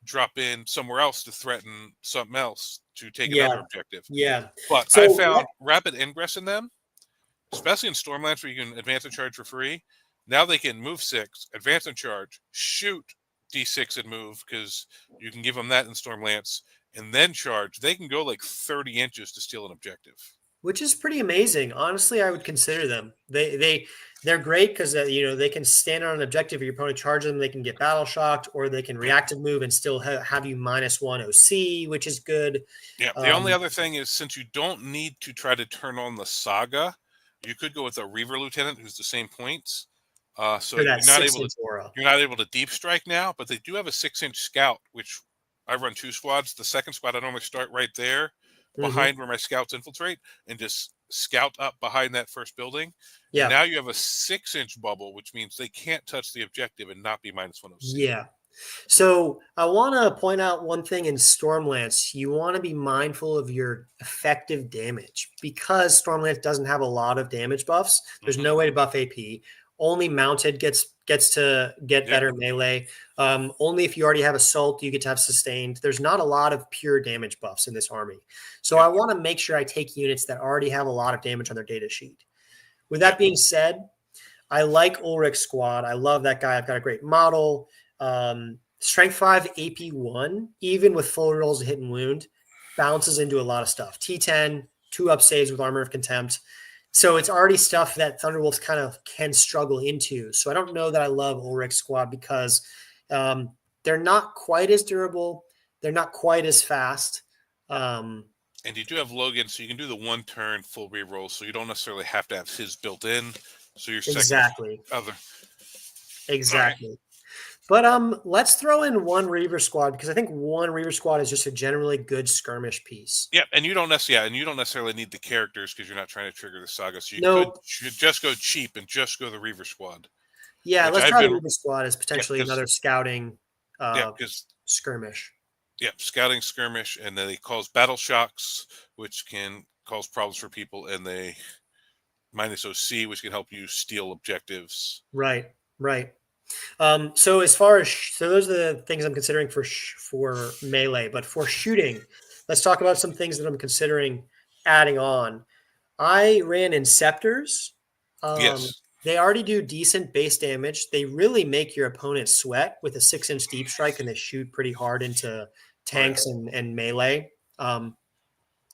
drop in somewhere else to threaten something else to take another Yeah. objective. Yeah. But I So found rapid ingress in them, especially in Stormlands where you can advance and charge for free. Now they can move 6, advance and charge, shoot D6 and move, because you can give them that in Stormlance, and then charge. They can go like 30 inches to steal an objective. which is pretty amazing. Honestly, I would consider them. They're great because they can stand on an objective. If your opponent charges them, they can get battle shocked, or they can reactive move and still have you -1 OC, which is good. Yeah. The only other thing is, since you don't need to try to turn on the Saga, you could go with a Reaver Lieutenant who's the same points. So For that 6-inch aura. you're not able to deep strike now, but they do have a 6-inch scout, which I run 2 squads. The second squad I normally start right there Mhm. behind where my scouts infiltrate and just scout up behind that first building. And Yeah. now you have a 6-inch bubble, which means they can't touch the objective and not be -1 OC. Yeah. So I want to point out one thing in Stormlance. You want to be mindful of your effective damage because Stormlance doesn't have a lot of damage buffs. There's no way to buff AP. Only mounted gets to get better melee. Only if you already have assault, you get to have sustained. There's not a lot of pure damage buffs in this army. So I want to make sure I take units that already have a lot of damage on their data sheet. With that being said, I like Ulrich's squad. I love that guy. I've got a great model. Strength 5, AP 1, even with full rolls of hit and wound, bounces into a lot of stuff. T10, 2 up saves with Armor of Contempt. So it's already stuff that Thunderwolves kind of can struggle into. So I don't know that I love Ulrich's squad because they're not quite as durable. They're not quite as fast. And you do have Logan, so you can do the 1 turn full reroll, so you don't necessarily have to have his built in. So your second Exactly. other. Exactly. Right. But let's throw in 1 Reaver squad because I think 1 Reaver squad is just a generally good skirmish piece. Yeah, and you don't necessarily need the characters because you're not trying to trigger the saga. So you should just go cheap and just go the Reaver squad. Yeah, let's try the Reaver squad as potentially another scouting skirmish. Yeah, scouting skirmish, and then they cause battle shocks, which can cause problems for people, and they -OC, which can help you steal objectives. Right, right. So as far as those are the things I'm considering for melee, but for shooting, let's talk about some things that I'm considering adding on. I ran Inceptors. Yes. They already do decent base damage. They really make your opponent sweat with a 6-inch deep strike, and they shoot pretty hard into tanks and melee,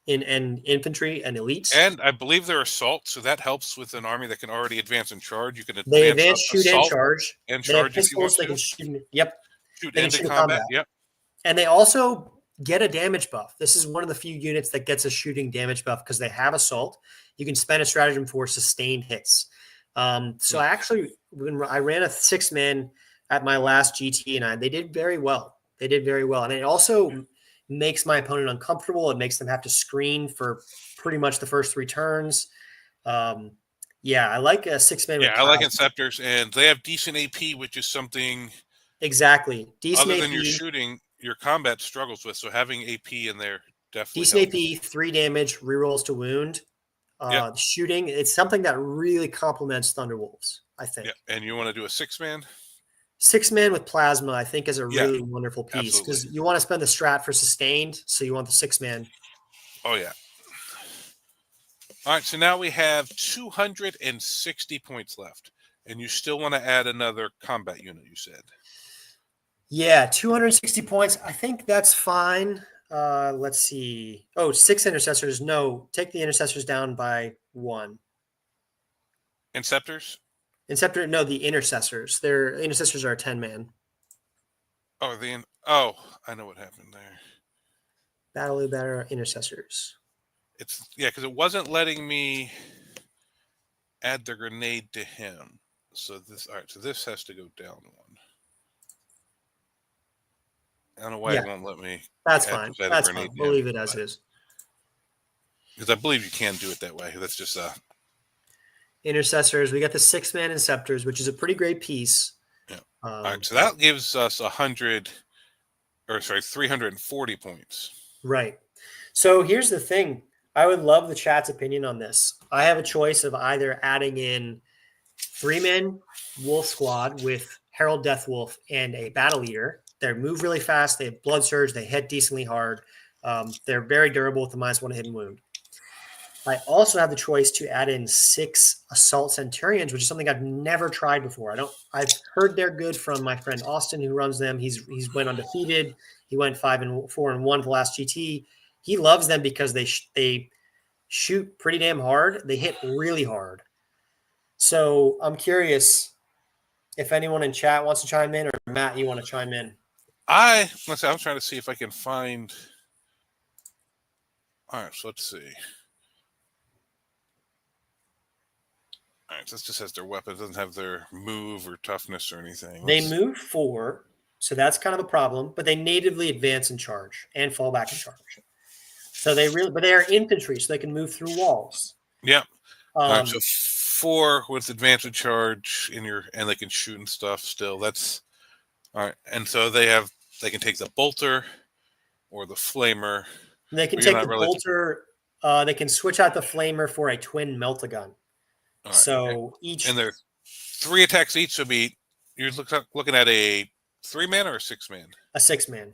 and infantry and elites. And I believe they're assault, so that helps with an army that can already advance and charge. You can advance, shoot, and charge. And they charge have pistols, they can shoot. Yep. Shoot into combat. Yep. And they also get a damage buff. This is one of the few units that gets a shooting damage buff because they have assault. You can spend a stratagem for sustained hits. So I actually, when I ran a 6-man at my last GT, and they did very well. They did very well. And it also makes my opponent uncomfortable. It makes them have to screen for pretty much the first 3 turns. Yeah, I like a 6-man. Yeah, I like Inceptors, and they have decent AP, which is something exactly decent. Other AP, than your shooting, your combat struggles with. So having AP in there definitely decent helps. AP, 3 damage, rerolls to wound. Shooting, it's something that really complements Thunderwolves, I think. Yeah, and you want to do a 6-man? 6-man with plasma, I think, is a really wonderful piece because you want to spend the strat for sustained, so you want the 6-man. Oh yeah. All right, so now we have 260 points left, and you still want to add another combat unit, you said. Yeah, 260 points. I think that's fine. Let's see. Oh, 6 intercessors. No, take the intercessors down by 1. Inceptors? Inceptor, no, the intercessors. Their intercessors are a 10-man. Oh, I know what happened there. Battle better intercessors. Because it wasn't letting me add the grenade to him. So this has to go down 1. I don't know why Yeah, it won't let me that's add fine. a That's grenade fine. to We'll him. leave it as is. Because I believe you can do it that way. That's just Intercessors. We got the 6-man inceptors, which is a pretty great piece. yeah. All right, so that gives us 340 points. Right. So here's the thing. I would love the chat's opinion on this. I have a choice of either adding in 3-man wolf squad with Herald Deathwolf and a battle eater. They move really fast. They have blood surge. They hit decently hard. They're very durable with the -1 hidden wound. I also have the choice to add in 6 assault centurions, which is something I've never tried before. I've heard they're good from my friend Austin, who runs them. He's went undefeated. He went 5-4-1 for the last GT. He loves them because they shoot pretty damn hard. They hit really hard. So I'm curious if anyone in chat wants to chime in, or Matt, you want to chime in. I'm trying to see if I can find. All right, so let's see. All right, this just has their weapon. It doesn't have their move or toughness or anything. They move 4, so that's kind of a problem, but they natively advance and charge and fall back and charge. So but they are infantry, so they can move through walls. Yep. All right, so 4 with advance and charge and they can shoot and stuff still. That's all right. And so they can take the bolter or the flamer. And they can take the bolter. They can switch out the flamer for a twin melt-a-gun. Right. So and they're 3 attacks each. So you're looking at a 3-man or a 6-man? A 6-man.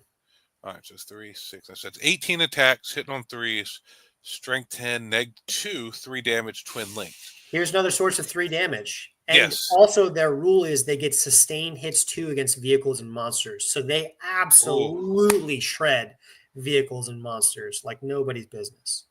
All right, so it's 3, 6. So that's 18 attacks, hitting on 3s, strength 10, -2, 3 damage, twin link. Here's another source of 3 damage. And also their rule is they get sustained hits 2 against vehicles and monsters. So they absolutely shred vehicles and monsters like nobody's business.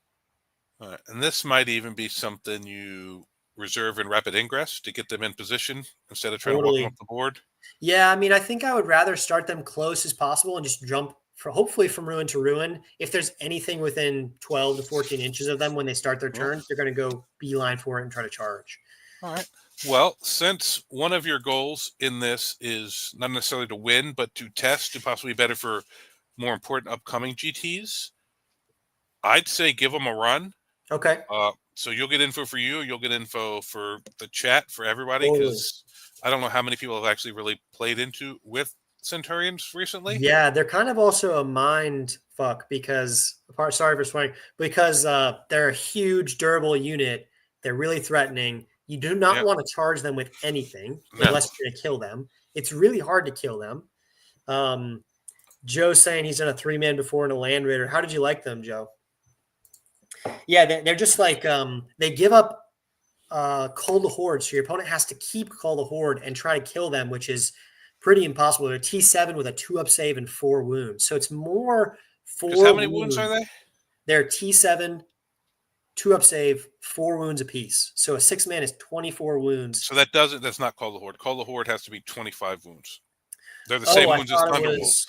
All right, and this might even be something you reserve in rapid ingress to get them in position instead of trying to walk them off the board. Yeah, I mean, I think I would rather start them close as possible and just jump hopefully from ruin to ruin. If there's anything within 12 to 14 inches of them when they start their turn, they're going to go beeline for it and try to charge. All right. Well, since one of your goals in this is not necessarily to win, but to test to possibly be better for more important upcoming GTs, I'd say give them a run. Okay. So you'll get info for you. You'll get info for the chat for everybody, because I don't know how many people have actually really played with Centurions recently. Yeah, they're kind of also a mind fuck because sorry for swearing, because they're a huge durable unit. They're really threatening. You do not want to charge them with anything unless you're going to kill them. It's really hard to kill them. Joe's saying he's done a 3-man before in a Land Raider. How did you like them, Joe? Yeah, they're just like they give up Call the Horde, so your opponent has to keep Call the Horde and try to kill them, which is pretty impossible. They're a T7 with a 2-up save and 4 wounds. So it's more 4 wounds. How many wounds are they? They're T7, 2-up save, 4 wounds apiece. So a 6-man is 24 wounds. So that's not Call the Horde. Call the Horde has to be 25 wounds. They're the same wounds as Thunderwolves.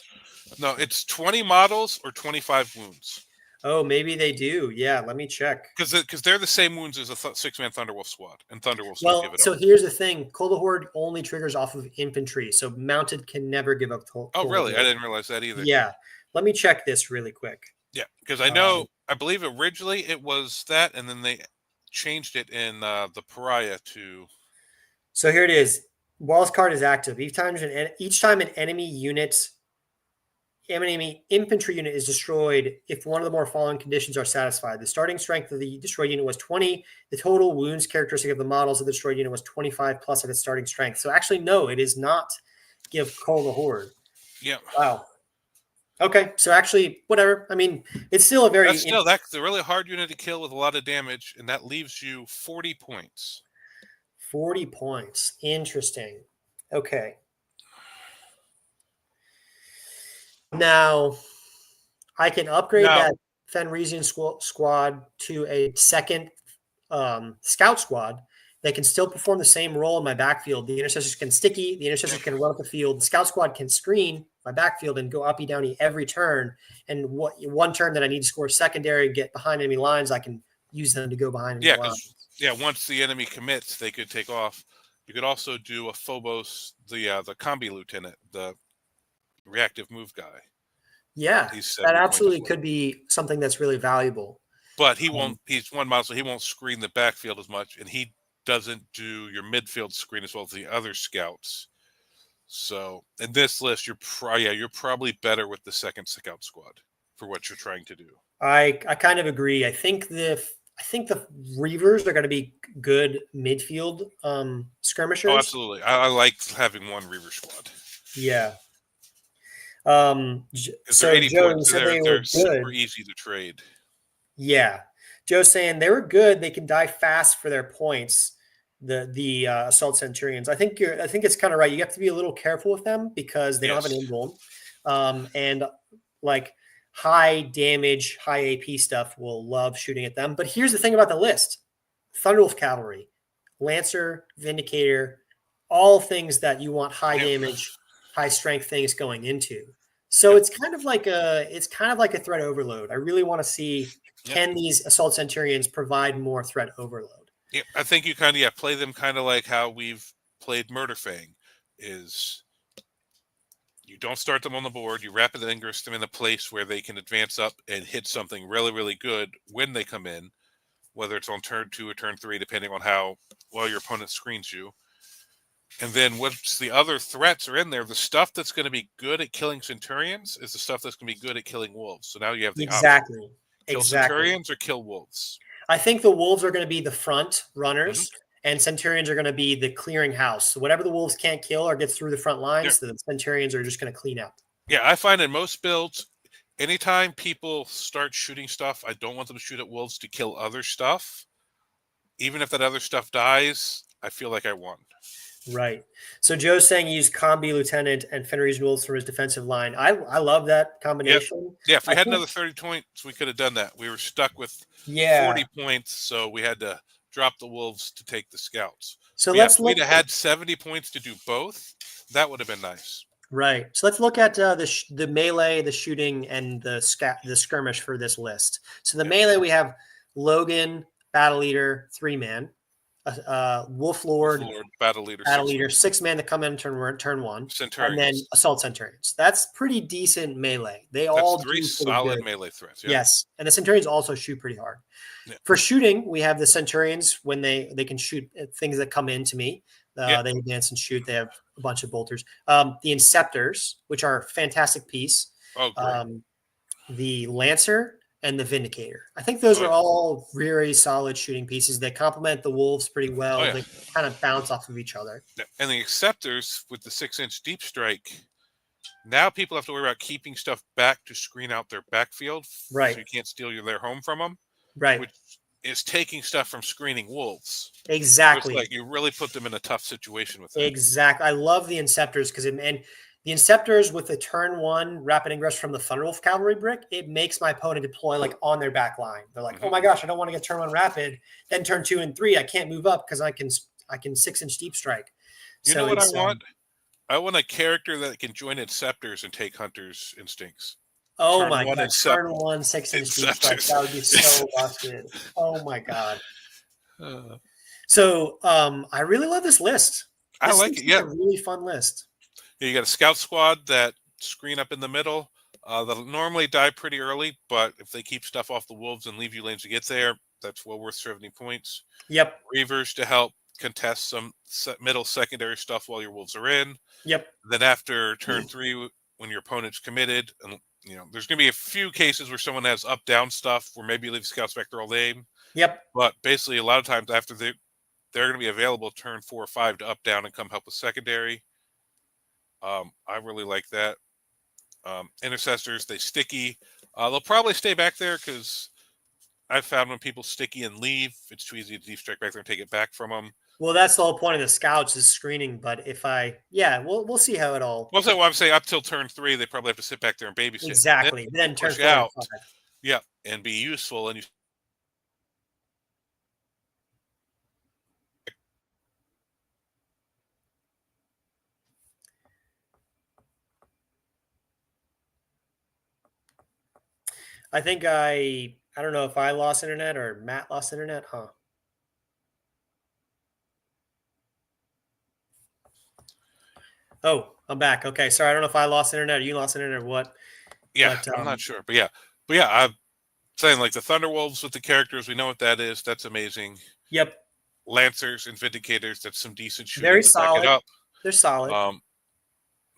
No, it's 20 models or 25 wounds. Oh, maybe they do. Yeah, let me check. Because they're the same wounds as a 6-man Thunderwolf squad, and Thunderwolves don't give it up. So here's the thing. Call the Horde only triggers off of infantry, so mounted can never give up Oh, really? I didn't realize that either. Yeah. Let me check this really quick. Yeah, because I believe originally it was that, and then they changed it in the Pariah to... So here it is. Walls card is active. Each time an enemy infantry unit is destroyed, if one of the more following conditions are satisfied. The starting strength of the destroyed unit was 20. The total wounds characteristic of the models of the destroyed unit was 25 plus of its starting strength. So actually, no, it is not give Call the Horde. Yeah. Wow. Okay, so actually, whatever. I mean, it's still a That's that's a really hard unit to kill with a lot of damage, and that leaves you 40 points. 40 points. Interesting. Okay. Now, I can upgrade Now, that Fenrisian squad to a second scout squad. They can still perform the same role in my backfield. The intercessors can sticky. The intercessors can run up the field. The scout squad can screen my backfield and go uppy downy every turn. And one turn that I need to score secondary, get behind enemy lines, I can use them to go behind enemy yeah, lines. because once the enemy commits, they could take off. You could also do a Phobos, the combi lieutenant, the reactive move guy. Yeah, He's that 70 points as absolutely well. could be something that's really valuable. But he won't. He's one model, so he won't screen the backfield as much, and he doesn't do your midfield screen as well as the other scouts. So in this list, you're probably better with the second scout squad for what you're trying to do. I kind of agree. I think the Reavers are going to be good midfield Oh, skirmishers. absolutely. I like having one Reaver squad Yeah. because they're So 80 Joe, you points. said They're they were they're super good. easy to trade. Yeah. Joe's saying they were good. They can die fast for their points. The assault centurions. I think it's kind of right. You have to be a little careful with them because they don't have an Yes. invuln, and like high damage, high AP stuff will love shooting at them. But here's the thing about the list: Thunderwolf cavalry, Lancer, Vindicator, all things that you want high Yep. damage, high strength things going into. So Yep. it's kind of like a threat overload. I really want to see, Yep. can these assault centurions provide more threat overload? Yep. I think you kind of play them kind of like how we've played Murder Fang. Is you don't start them on the board. You rapid ingress them in a place where they can advance up and hit something really, really good when they come in, whether it's on turn 2 or turn 3, depending on how well your opponent screens you. And then once the other threats are in there, the stuff that's going to be good at killing Centurions is the stuff that's going to be good at killing Wolves. So now you have the option. Exactly. Kill Exactly. Centurions or kill Wolves. I think the Wolves are going to be the front Mm-hmm. runners, and Centurions are going to be the clearing house. So whatever the Wolves can't kill or gets through the front Yeah. lines, the Centurions are just going to clean up. Yeah, I find in most builds, anytime people start shooting stuff, I don't want them to shoot at Wolves to kill other stuff. Even if that other stuff dies, I feel like I won. Right. So Joe's saying use Combi Lieutenant and Fenris Wolves for his defensive line. I love that Yep. combination. Yeah, if we I had think, another 30 points, we could have done that. We were stuck with yeah. 40 points, so we had to drop the Wolves to take the Scouts. So But yeah, if let's we'd look. have had 70 points to do both, that would have been nice. Right. So let's look at the melee, the shooting, and the skirmish for this list. So the Yeah. melee, we have Logan, Battle Leader, 3-man, Wolf Lord, Battle Leader, Battle 6 Leader, man. 6-man that come in turn one, and then Centurions. Assault Centurions. That's pretty decent melee. They That's all 3 do pretty solid good. melee threats. Yeah. Yes, and the Centurions also shoot pretty hard. Yeah. For shooting, we have the Centurions when they can shoot things that come into me. Yeah. They advance and shoot. They have a bunch of bolters. The Inceptors, which are a fantastic piece. Oh, great. The Lancer and the Vindicator. I think those Oh, are yeah. all very solid shooting pieces. They complement the Wolves pretty Oh, well. yeah. They kind of bounce off of each other. Yeah. And the Acceptors with the 6-inch deep strike, now people have to worry about keeping stuff back to screen out their backfield Right. so you can't steal their home from them. Right. Which is taking stuff from screening Wolves. Exactly. So it's like you really put them in a tough situation with that. Exactly. I love the Inceptors because and the Inceptors with the turn 1 rapid ingress from the Thunderwolf cavalry brick, it makes my opponent deploy like on their back line. They're like, oh my gosh, I don't want to get turn 1 rapid. Then turn 2 and 3, I can't move up because I can 6-inch deep strike. You know what I want? I want a character that can join Inceptors and take Hunter's instincts. Oh Turn my one god, turn 1 6-inch deep strike. That would be so busted. Oh my god. So I really love this list. I This like is it. Yeah. a really fun list. You got a scout squad that screen up in the middle. They'll normally die pretty early, but if they keep stuff off the Wolves and leave you lanes to get there, that's well worth 70 points. Yep. Reavers to help contest some middle secondary stuff while your Wolves are in. Yep. Then after turn 3, when your opponent's committed, and there's going to be a few cases where someone has up-down stuff where maybe you leave scouts back their all game. Yep. But basically, a lot of times after they're going to be available turn 4 or 5 to up down and come help with secondary. I really like that. Intercessors, they sticky. They'll probably stay back there because I've found when people sticky and leave, it's too easy to deep strike back there and take it back from them. Well, that's the whole point of the scouts is screening. But we'll see how it all. Well, so I'm saying up till turn 3, they probably have to sit back there and babysit. Then Exactly. they Then turn push 4 and out, 5. yeah, and be useful. And you I think I don't know if I lost internet or Matt lost internet, huh? Oh, I'm back. Okay, sorry. I don't know if I lost internet or you lost internet or what. yeah, But I'm not sure, but yeah, I'm saying like the Thunderwolves with the characters, we know what that is. That's amazing. yep, Lancers and Vindicators, that's some decent shooting very to back it solid. up. They're solid.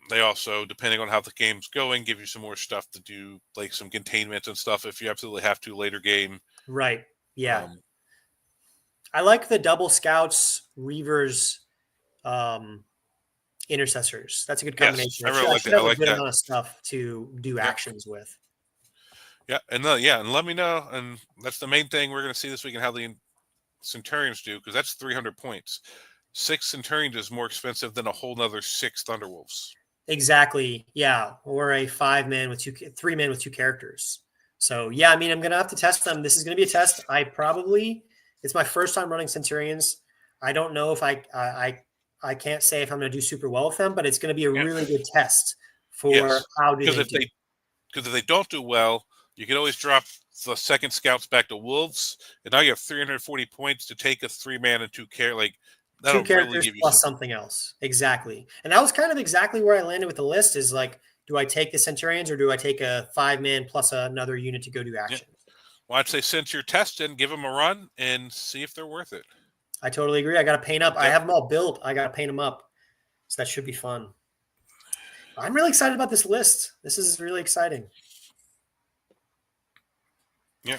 They also, depending on how the game's going, give you some more stuff to do, like some containment and stuff if you absolutely have to later game. Right. Yeah. Um, I like the double scouts, reavers, um, intercessors. That's a good yes, combination. I really I like should that. I have a like good that. amount of stuff to do Yeah, actions with. and let me know. And that's the main thing we're going to see this week and how the Centurions do, because that's 300 points. 6 Centurions is more expensive than a whole nother 6 Thunderwolves. Exactly. Yeah. Or a 5-man with 3 men with 2 characters. So yeah, I mean, I'm gonna have to test them. This is gonna be a test. It's my first time running Centurions. I don't know if I can't say if I'm gonna do super well with them, but it's gonna be a Yeah. really good test for Yes, how do because they do. if they don't do well, you can always drop the second scouts back to Wolves, and now you have 340 points to take a 3-man and 2 care. Like 2 that'll really characters give you plus something. something else. Exactly. And that was kind of exactly where I landed with the list is like, do I take the Centurions or do I take a 5-man plus another unit to go do Yeah. action? Well, I'd say since you're testing, give them a run and see if they're worth it. I totally agree. I got to paint up. I Yep. have them all built. I got to paint them up. So that should be fun. I'm really excited about this list. This is really exciting. Yeah.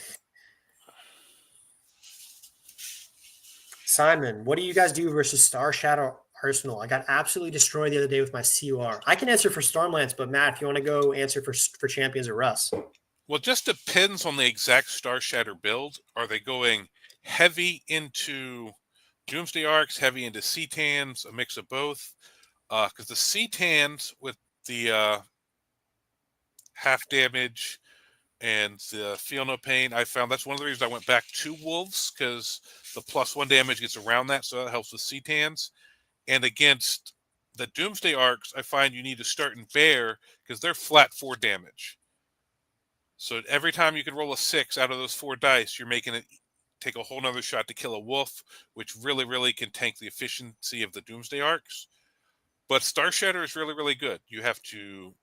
Simon, what do you guys do versus Star Shadow Arsenal? I got absolutely destroyed the other day with my COR. I can answer for Stormlance, but Matt, if you want to go answer for Champions or Russ. Well, it just depends on the exact Star Shatter build. Are they going heavy into Doomsday Arcs, heavy into C-Tans, a mix of both? Because the C-Tans with the half damage and the feel no pain, I found that's one of the reasons I went back to Wolves, because the +1 damage gets around that, so that helps with C-Tans. And against the Doomsday Arcs, I find you need to start in Bear because they're flat 4 damage. So every time you can roll a 6 out of those 4 dice, you're making it take a whole nother shot to kill a wolf, which really, really can tank the efficiency of the Doomsday Arcs. But Star Shatter is really, really good. You have to,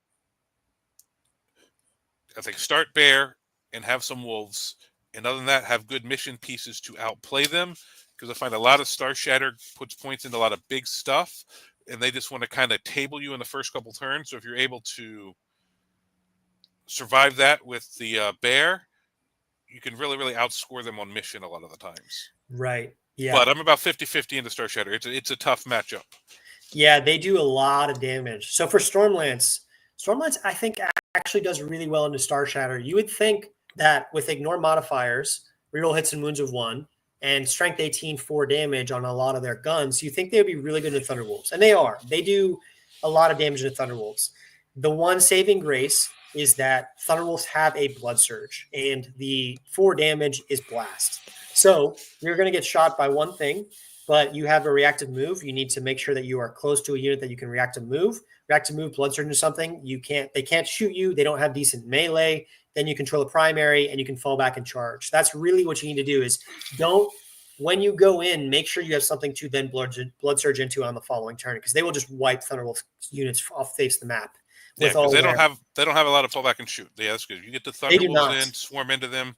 I think, start Bear and have some wolves. And other than that, have good mission pieces to outplay them. Because I find a lot of Star Shatter puts points into a lot of big stuff. And they just want to kind of table you in the first couple turns. So if you're able to survive that with the Bear, you can really, really outscore them on mission a lot of the times. Right. Yeah. But I'm about 50-50 into Star Shatter. It's a tough matchup. Yeah, they do a lot of damage. So for Stormlance, I think actually does really well into Star Shatter. You would think that with ignore modifiers, reroll hits and wounds of 1, and strength 18 4 damage on a lot of their guns, you think they would be really good in Thunderwolves. And they are. They do a lot of damage in Thunderwolves. The one saving grace is that Thunderwolves have a blood surge, and the 4 damage is blast. So you're going to get shot by one thing, but you have a reactive move. You need to make sure that you are close to a unit that you can react to move. React to move, blood surge into something. They can't shoot you. They don't have decent melee. Then you control the primary and you can fall back and charge. That's really what you need to do is when you go in, make sure you have something to then blood surge into on the following turn, because they will just wipe Thunderwolf units off face the map. Yeah, because they don't have a lot of fallback and shoot. Yeah, that's good. You get the Thunderwolves in, swarm into them.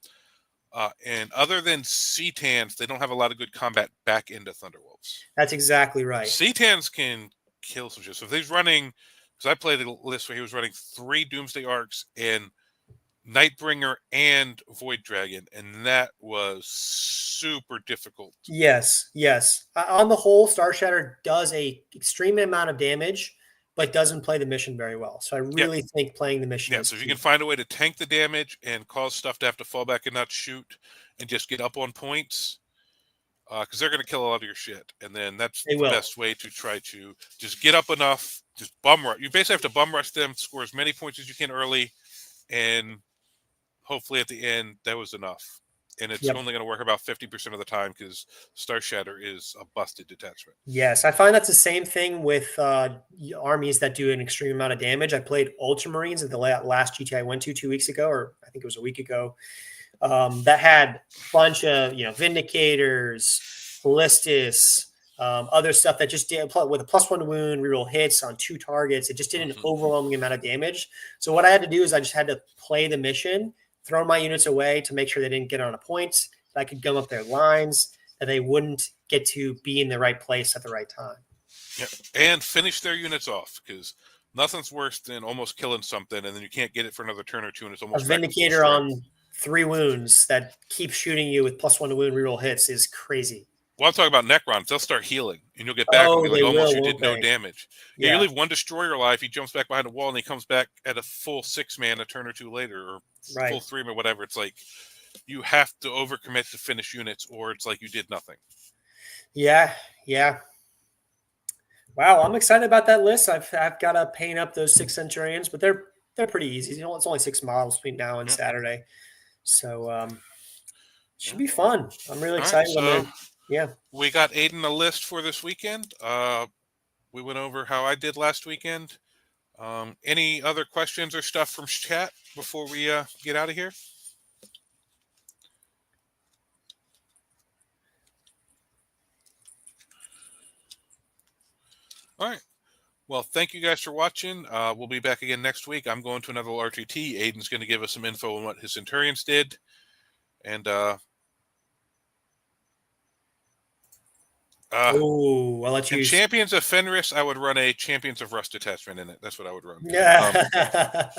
And other than C-Tans, they don't have a lot of good combat back into Thunderwolves. That's exactly right. C-Tans can kill some shit. So if he's running, because I played a list where he was running 3 Doomsday Arcs and Nightbringer and Void Dragon, and that was super difficult. Yes. On the whole, Star Shatter does a extreme amount of damage but doesn't play the mission very well. So I Yeah. really think playing the mission Yeah, is so if you key. can find a way to tank the damage and cause stuff to have to fall back and not shoot and just get up on points, because they're going to kill a lot of your shit. And then that's They the will. best way to try to just get up enough, just bum rush. You basically have to bum rush them, score as many points as you can early, and hopefully at the end that was enough. And it's Yep. only going to work about 50% of the time because Star Shatter is a busted detachment. Yes, I find that's the same thing with armies that do an extreme amount of damage. I played Ultramarines at the last GT I went to 2 weeks ago, or I think it was a week ago. That had a bunch of Vindicators, Ballistus, other stuff that just did with a +1 wound, reroll hits on 2 targets. It just did an overwhelming amount of damage. So what I had to do is I just had to play the mission, throw my units away to make sure they didn't get on a point, that I could gum up their lines, that they wouldn't get to be in the right place at the right time. Yeah, and finish their units off, because nothing's worse than almost killing something and then you can't get it for another turn or two and it's A almost back to full Vindicator strength. on 3 wounds that keeps shooting you with +1 to wound reroll hits is crazy. Well, I'm talking about Necrons. They'll start healing, and you'll get back and Oh, be like, they almost will, you won't did no they? damage. Yeah, you Yeah, leave one destroyer alive, he jumps back behind a wall, and he comes back at a full 6-man a turn or two later, or full right. 3 or whatever. It's like you have to overcommit to finish units, or it's like you did nothing. Yeah, yeah. Wow, I'm excited about that list. I've got to paint up those 6 Centurions, but they're pretty easy. It's only 6 models between now and Yep. Saturday, so should Yep. be fun. I'm really All right, excited. so Yeah. we got Aiden a list for this weekend. We went over how I did last weekend. Any other questions or stuff from chat before we get out of here? All right. Well, thank you guys for watching. We'll be back again next week. I'm going to another RTT. Aiden's going to give us some info on what his Centurions did. And Oh, I'll let in you. Champions of Fenris, I would run a Champions of Rust detachment in it. That's what I would run. Yeah.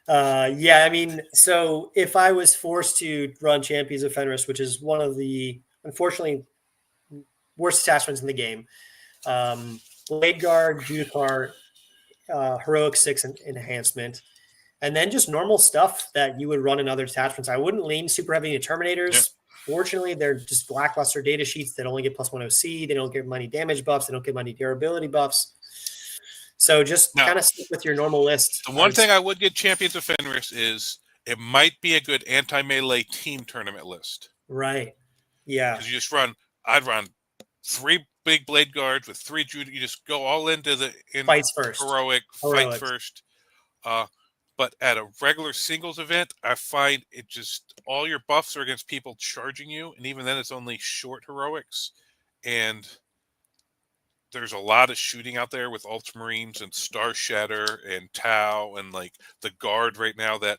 Yeah, I mean, so if I was forced to run Champions of Fenris, which is one of the unfortunately worst attachments in the game, Blade Guard, Judicart, Heroic 6 enhancement, and then just normal stuff that you would run in other attachments. I wouldn't lean super heavy into Terminators. Yeah. Fortunately, they're just lackluster data sheets that only get +1 OC. They don't get many damage buffs. They don't get many durability buffs. So just Now, kind of stick with your normal list. the one thing I would get Champions of Fenris is it might be a good anti-melee team tournament list. Right. Yeah. Because you just I'd run 3 big Blade Guards with 3 Judy. You just go all into the Fights first. fight Heroics. first. But at a regular singles event, I find it just all your buffs are against people charging you, and even then it's only short heroics. And there's a lot of shooting out there with Ultramarines and Star Shatter and Tau and like the Guard right now that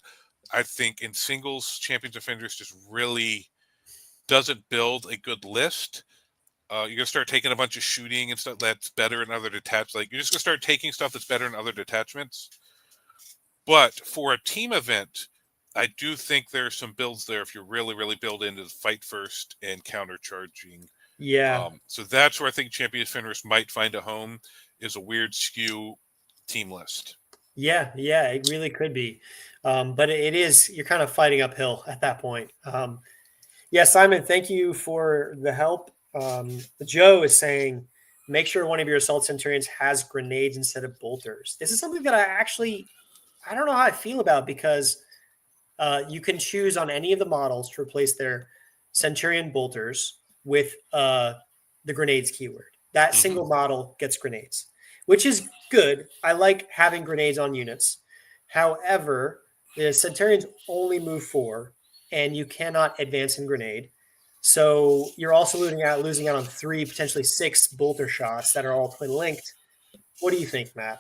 I think in singles Champions of Fenris just really doesn't build a good list. You're gonna start taking a bunch of shooting and stuff that's better in other detachments. Like you're just gonna start taking stuff that's better in other detachments. But for a team event, I do think there's some builds there if you really, really build into the fight first and counter charging. Yeah. So that's where I think Champions Fenris might find a home, is a weird skew team list. Yeah. Yeah. It really could be. But it is, you're kind of fighting uphill at that point. Yeah, Simon, thank you for the help. Joe is saying, make sure one of your assault centurions has grenades instead of bolters. This is something that I don't know how I feel about, because you can choose on any of the models to replace their centurion bolters with the grenades keyword. That single model gets grenades, which is good. I like having grenades on units. However, the centurions only move 4, and you cannot advance in grenade. So you're also losing out on 3, potentially 6 bolter shots that are all twin linked. What do you think, Matt?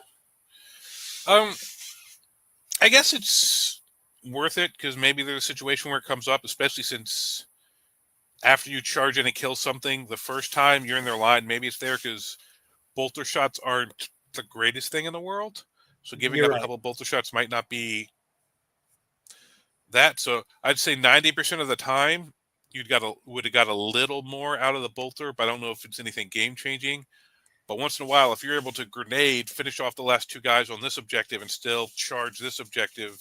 I guess it's worth it because maybe there's a situation where it comes up, especially since after you charge in and kill something the first time you're in their line, maybe it's there because bolter shots aren't the greatest thing in the world. So giving You're up a right. couple bolter shots might not be that. So I'd say 90% of the time would have got a little more out of the bolter, but I don't know if it's anything game changing. But once in a while, if you're able to grenade, finish off the last 2 guys on this objective and still charge this objective,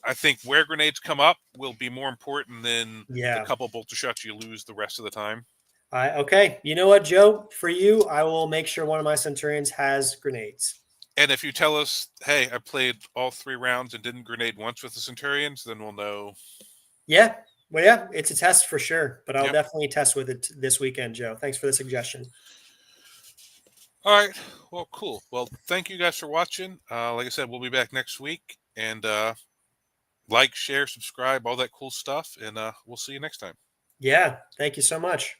I think where grenades come up will be more important than the Yeah. couple bolter shots you lose the rest of the time. Okay. You know what, Joe? For you, I will make sure one of my Centurions has grenades. And if you tell us, hey, I played all 3 rounds and didn't grenade once with the Centurions, then we'll know. Yeah. Well, yeah, it's a test for sure, but I'll Yep. definitely test with it this weekend, Joe. Thanks for the suggestion. All right. Well, cool. Well, thank you guys for watching. Like I said, we'll be back next week. And like, share, subscribe, all that cool stuff. And we'll see you next time. Yeah. Thank you so much.